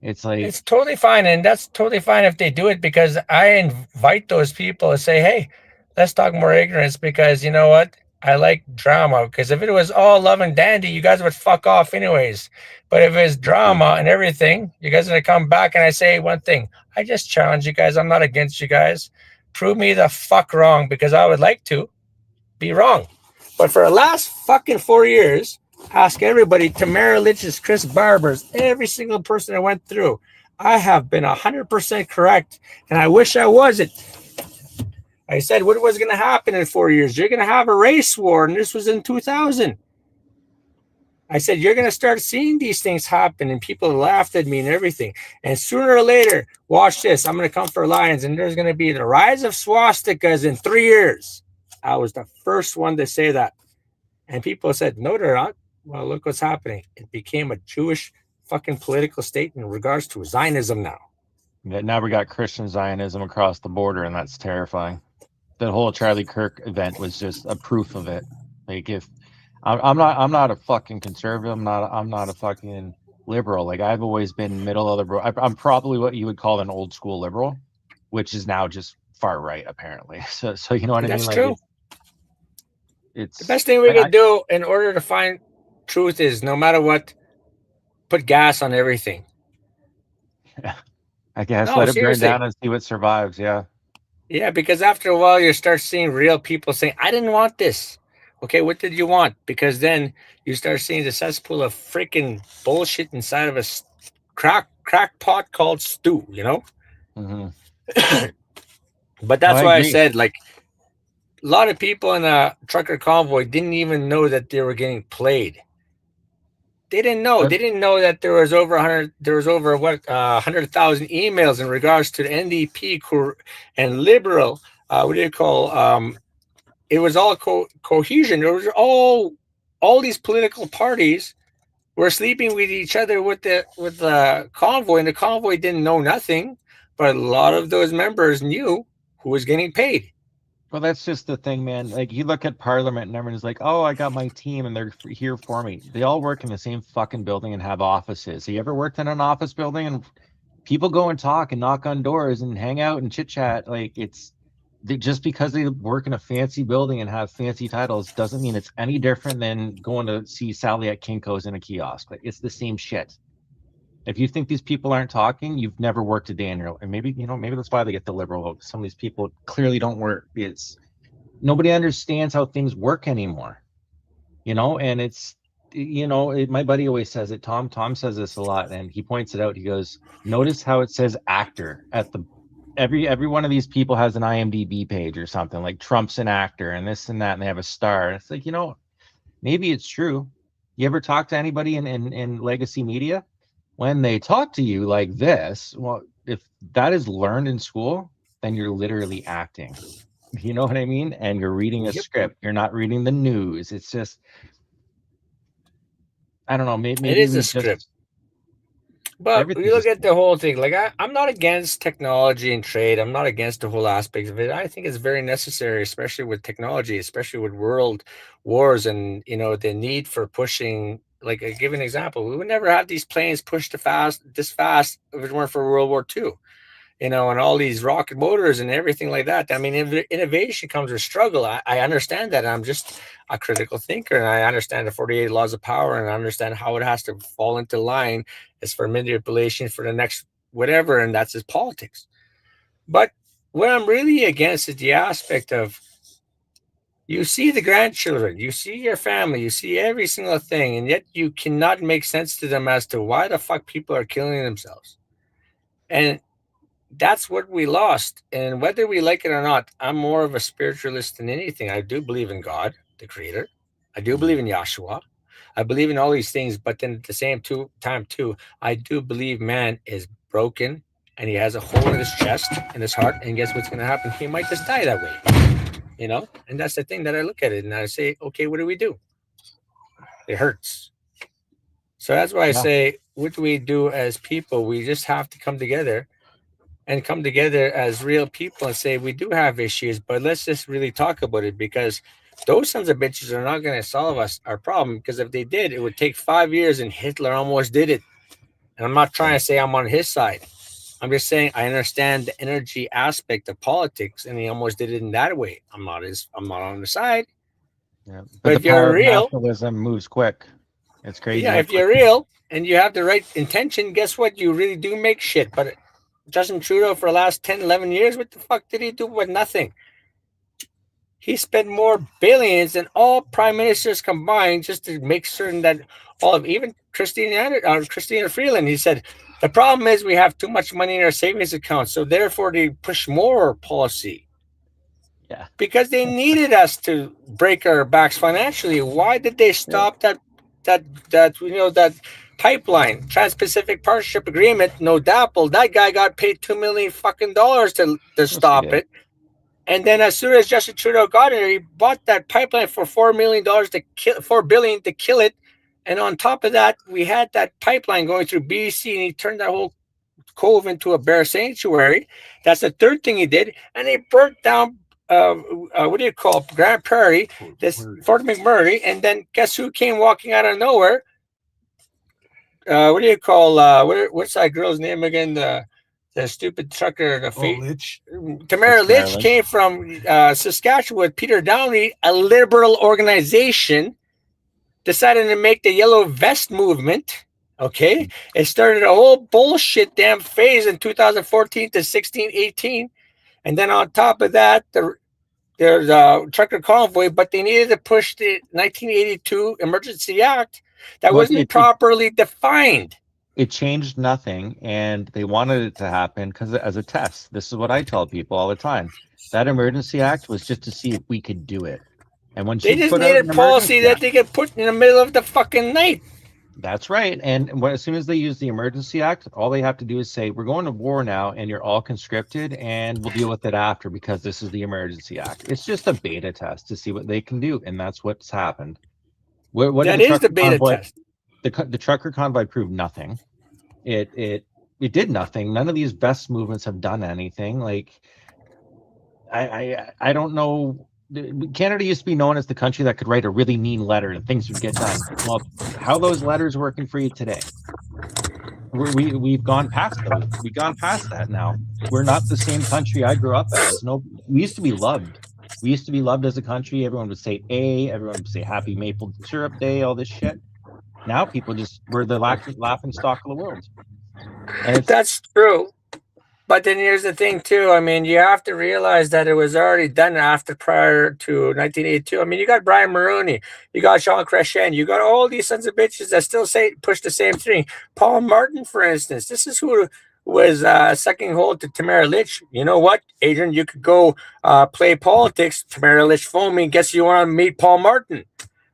Speaker 2: It's like,
Speaker 4: it's totally fine, and that's totally fine if they do it, because I invite those people to say, hey, let's talk more ignorance, because you know what? I like drama, because if it was all love and dandy, you guys would fuck off anyways. But if it's drama and everything, you guys are gonna come back, and I say one thing. I just challenge you guys. I'm not against you guys. Prove me the fuck wrong, because I would like to be wrong. But for the last fucking 4 years, ask everybody, Tamara Lich's, Chris Barber's, every single person I went through, I have been 100% correct, and I wish I wasn't. I said, what was going to happen in 4 years? You're going to have a race war, and this was in 2000. I said, you're going to start seeing these things happen, and people laughed at me and everything. And sooner or later, watch this, I'm going to come for Lions, and there's going to be the rise of swastikas in 3 years. I was the first one to say that. And people said, no, they're not. Well, look what's happening. It became a Jewish fucking political state in regards to Zionism now.
Speaker 2: now we got Christian Zionism across the border, and that's terrifying. The whole Charlie Kirk event was just a proof of it. Like, if I'm not a fucking conservative, I'm not a fucking liberal. Like, I've always been middle of the road. I'm probably what you would call an old school liberal, which is now just far right, apparently. So you know what I mean?
Speaker 4: That's
Speaker 2: Like,
Speaker 4: true.
Speaker 2: It's
Speaker 4: the best thing we could do in order to find truth is, no matter what, put gas on everything.
Speaker 2: I guess
Speaker 4: No,
Speaker 2: let it
Speaker 4: seriously.
Speaker 2: burn down and see what survives. Yeah.
Speaker 4: Yeah, because after a while, you start seeing real people saying, I didn't want this. Okay, what did you want? Because then you start seeing the cesspool of freaking bullshit inside of a crackpot called stew, you know? But that's why I said, like, a lot of people in a trucker convoy didn't even know that they were getting played. They didn't know. They didn't know that there was over 100. There was over 100,000 emails in regards to the NDP and liberal. What do you call? It was all cohesion. There was all these political parties were sleeping with each other with the convoy, and the convoy didn't know nothing. But a lot of those members knew who was getting paid.
Speaker 2: Well, that's just the thing, man. Like, you look at Parliament and everyone's like, oh, I got my team and they're here for me. They all work in the same fucking building and have offices. You ever worked in an office building and people go and talk and knock on doors and hang out and chit chat? Like, just because they work in a fancy building and have fancy titles doesn't mean it's any different than going to see Sally at Kinko's in a kiosk. Like, it's the same shit. If you think these people aren't talking, you've never worked a day in your life. And maybe that's why they get the liberal vote. Some of these people clearly don't work. It's nobody understands how things work anymore, and it's, my buddy always says it. Tom says this a lot, and he points it out. He goes, notice how it says actor at the, every one of these people has an IMDb page or something, like Trump's an actor and this and that, and they have a star. It's like, maybe it's true. You ever talk to anybody in legacy media? When they talk to you like this, well, if that is learned in school, then you're literally acting. You know what I mean? And you're reading a script. You're not reading the news. It's just, I don't know. Maybe
Speaker 4: it is a script. But you look at the whole thing. Like, I'm not against technology and trade. I'm not against the whole aspect of it. I think it's very necessary, especially with technology, especially with world wars and, the need for pushing. Like, I give an example. We would never have these planes pushed this fast if it weren't for World War II, and all these rocket motors and everything like that. I mean, innovation comes with struggle. I understand that. I'm just a critical thinker, and I understand the 48 laws of power, and I understand how it has to fall into line as for manipulation for the next whatever, and that's his politics. But what I'm really against is the aspect of you see the grandchildren, you see your family, you see every single thing, and yet you cannot make sense to them as to why the fuck people are killing themselves. And that's what we lost. And whether we like it or not, I'm more of a spiritualist than anything. I do believe in God, the creator. I do believe in Yahshua. I believe in all these things, but then at the same time too, I do believe man is broken and he has a hole in his chest and his heart. And guess what's going to happen? He might just die that way, you know? And that's the thing that I look at it and I say, okay, what do we do? It hurts. So that's why I say, what do we do as people? We just have to come together and come together as real people and say, we do have issues, but let's just really talk about it, because those sons of bitches are not going to solve us our problem, because if they did, it would take 5 years and Hitler almost did it. And I'm not trying to say I'm on his side. I'm just saying I understand the energy aspect of politics, and he almost did it in that way. I'm not on the side.
Speaker 2: Yeah,
Speaker 4: but
Speaker 2: the
Speaker 4: if you're real,
Speaker 2: nationalism moves quick. It's crazy.
Speaker 4: Yeah, if you're real and you have the right intention, guess what? You really do make shit. But Justin Trudeau, for the last 10, 11 years, what the fuck did he do with nothing? He spent more billions than all prime ministers combined just to make certain that all of, even Christina Freeland, he said, the problem is we have too much money in our savings account, so therefore they push more policy.
Speaker 2: Yeah.
Speaker 4: Because they needed us to break our backs financially. Why did they stop that pipeline, Trans-Pacific Partnership Agreement, no DAPL? That guy got paid $2 million fucking to stop it. And then as soon as Justin Trudeau got in there, he bought that pipeline for $4 billion to kill it. And on top of that, we had that pipeline going through BC, and he turned that whole cove into a bear sanctuary. That's the third thing he did. And he burnt down what do you call Grand Prairie, Fort McMurray, and then guess who came walking out of nowhere? What do you call what's that girl's name again? The stupid trucker,
Speaker 5: Litch.
Speaker 4: Tamara Litch came from Saskatchewan. Peter Downey, a liberal organization, decided to make the yellow vest movement. Okay, it started a whole bullshit damn phase in 2014 to 16, 18. And then on top of that, there's a trucker convoy, but they needed to push the 1982 Emergency Act that wasn't properly defined.
Speaker 2: It changed nothing, and they wanted it to happen because as a test. This is what I tell people all the time. That Emergency Act was just to see if we could do it. And when
Speaker 4: they just needed policy that they could put in the middle of the fucking night.
Speaker 2: That's right. And as soon as they use the Emergency Act, all they have to do is say, we're going to war now, and you're all conscripted, and we'll deal with it after because this is the Emergency Act. It's just a beta test to see what they can do, and that's what's happened.
Speaker 4: That is the beta test.
Speaker 2: The trucker convoy proved nothing. It did nothing. None of these best movements have done anything. Like, I don't know. Canada used to be known as the country that could write a really mean letter and things would get done. Well, how are those letters working for you today? We've gone past those. We've gone past that now. We're not the same country I grew up as. No, we used to be loved. We used to be loved as a country. Everyone would say A. Everyone would say Happy Maple Syrup Day. All this shit. Now people we're the laughing stock of the world.
Speaker 4: And that's true. But then here's the thing too. I mean, you have to realize that it was already done prior to 1982. I mean, you got Brian Mulroney, you got Jean Chrétien, you got all these sons of bitches that still push the same thing. Paul Martin, for instance, this is who was sucking hold to Tamara Litch. You know what, Adrian? You could go play politics. Tamara Litch phoned me. Guess you want to meet Paul Martin?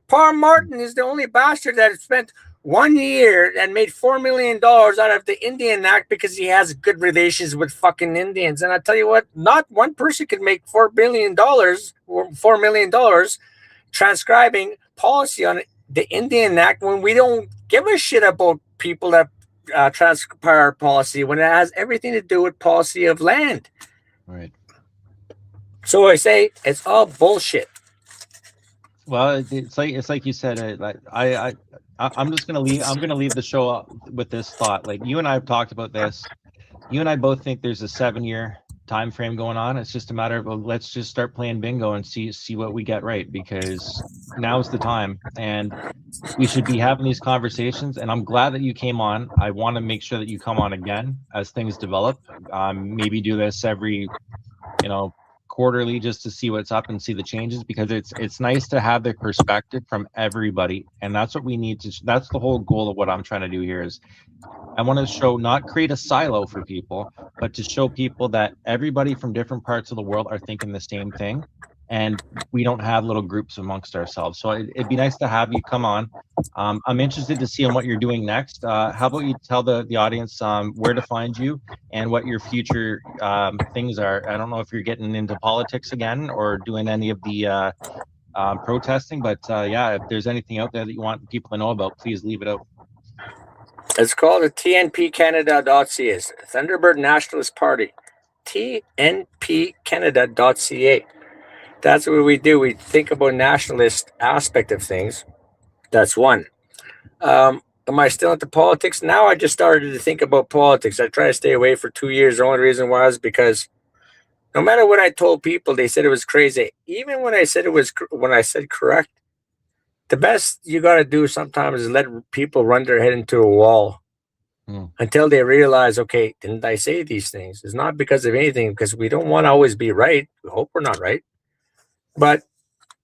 Speaker 4: Paul Martin is the only bastard that spent 1 year and made $4 million out of the Indian Act because he has good relations with fucking Indians. And I tell you what, not one person could make $4 million transcribing policy on the Indian Act when we don't give a shit about people that transpire policy, when it has everything to do with policy of land.
Speaker 2: Right.
Speaker 4: So I say it's all bullshit.
Speaker 2: Well, it's like you said. I'm just gonna leave. I'm gonna leave the show up with this thought. Like, you and I have talked about this. You and I both think there's a 7-year time frame going on. It's just a matter of, well, let's just start playing bingo and see what we get right, because now's the time, and we should be having these conversations. And I'm glad that you came on. I want to make sure that you come on again as things develop. Maybe do this every, quarterly, just to see what's up and see the changes, because it's nice to have the perspective from everybody, and that's what we need to. That's the whole goal of what I'm trying to do here. Is I want to show, not create a silo for people, but to show people that everybody from different parts of the world are thinking the same thing, and we don't have little groups amongst ourselves. So it'd be nice to have you come on. I'm interested to see on what you're doing next. How about you tell the audience where to find you and what your future things are? I don't know if you're getting into politics again or doing any of the protesting, but yeah, if there's anything out there that you want people to know about, please leave it out.
Speaker 4: It's called the TNPCanada.ca, Thunderbird Nationalist Party, TNPCanada.ca. That's what we do. We think about nationalist aspect of things. That's one. Am I still into politics? Now I just started to think about politics. I try to stay away for 2 years. The only reason was because no matter what I told people, they said it was crazy. Even when I said correct, the best you got to do sometimes is let people run their head into a wall until they realize, okay, didn't I say these things? It's not because of anything, because we don't want to always be right. We hope we're not right. But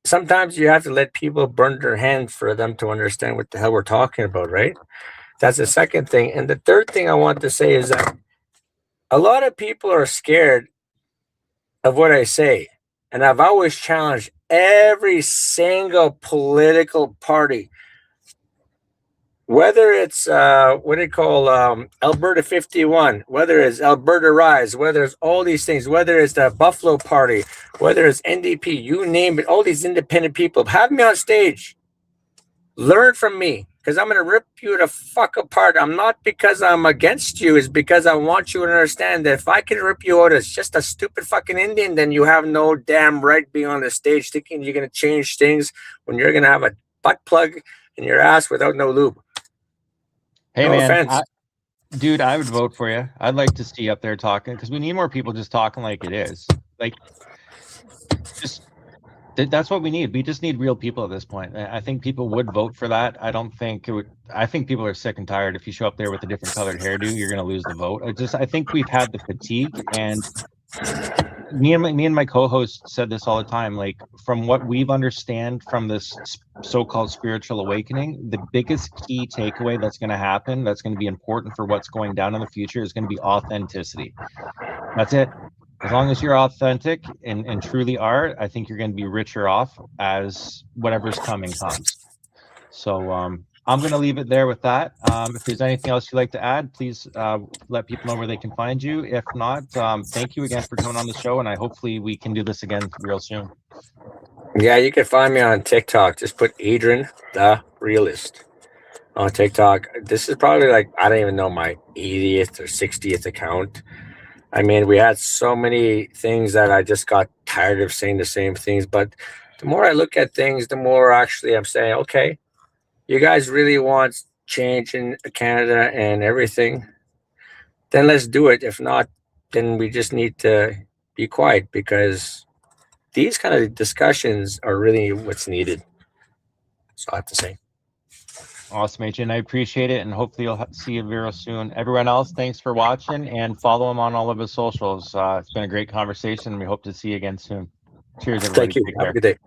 Speaker 4: sometimes you have to let people burn their hand for them to understand what the hell we're talking about, right? That's the second thing. And the third thing I want to say is that a lot of people are scared of what I say. And I've always challenged every single political party, whether it's Alberta 51, whether it's Alberta Rise, whether it's all these things, whether it's the Buffalo Party, whether it's NDP, you name it, all these independent people, have me on stage. Learn from me, because I'm going to rip you the fuck apart. I'm not because I'm against you. It's because I want you to understand that if I can rip you out as just a stupid fucking Indian, then you have no damn right being on the stage thinking you're going to change things when you're going to have a butt plug in your ass without no lube.
Speaker 2: Hey,
Speaker 4: no
Speaker 2: man,
Speaker 4: offense.
Speaker 2: Dude, I would vote for you. I'd like to see you up there talking, because we need more people just talking like it is. Like, that's what we need. We just need real people at this point. I think people would vote for that. I don't think it would. I think people are sick and tired. If you show up there with a different colored hairdo, you're going to lose the vote. I think we've had the fatigue, and me and my co-host said this all the time. Like, from what we've understand from this so-called spiritual awakening, the biggest key takeaway that's going to happen, that's going to be important for what's going down in the future, is going to be authenticity. That's it. As long as you're authentic and truly are, I think you're going to be richer off as whatever's coming comes. So I'm going to leave it there with that. If there's anything else you'd like to add, please let people know where they can find you. If not, thank you again for coming on the show, and hopefully we can do this again real soon.
Speaker 4: Yeah, you can find me on TikTok. Just put Adrien the Realist on TikTok. This is probably like, I don't even know, my 80th or 60th account. I mean, we had so many things that I just got tired of saying the same things. But the more I look at things, the more actually I'm saying, okay, you guys really want change in Canada and everything, then let's do it. If not, then we just need to be quiet, because these kind of discussions are really what's needed. So I have to say.
Speaker 2: Awesome, Adrien. I appreciate it, and hopefully you'll see you real soon. Everyone else, thanks for watching, and follow him on all of his socials. It's been a great conversation. We hope to see you again soon. Cheers, everybody.
Speaker 4: Thank you. Have a good day.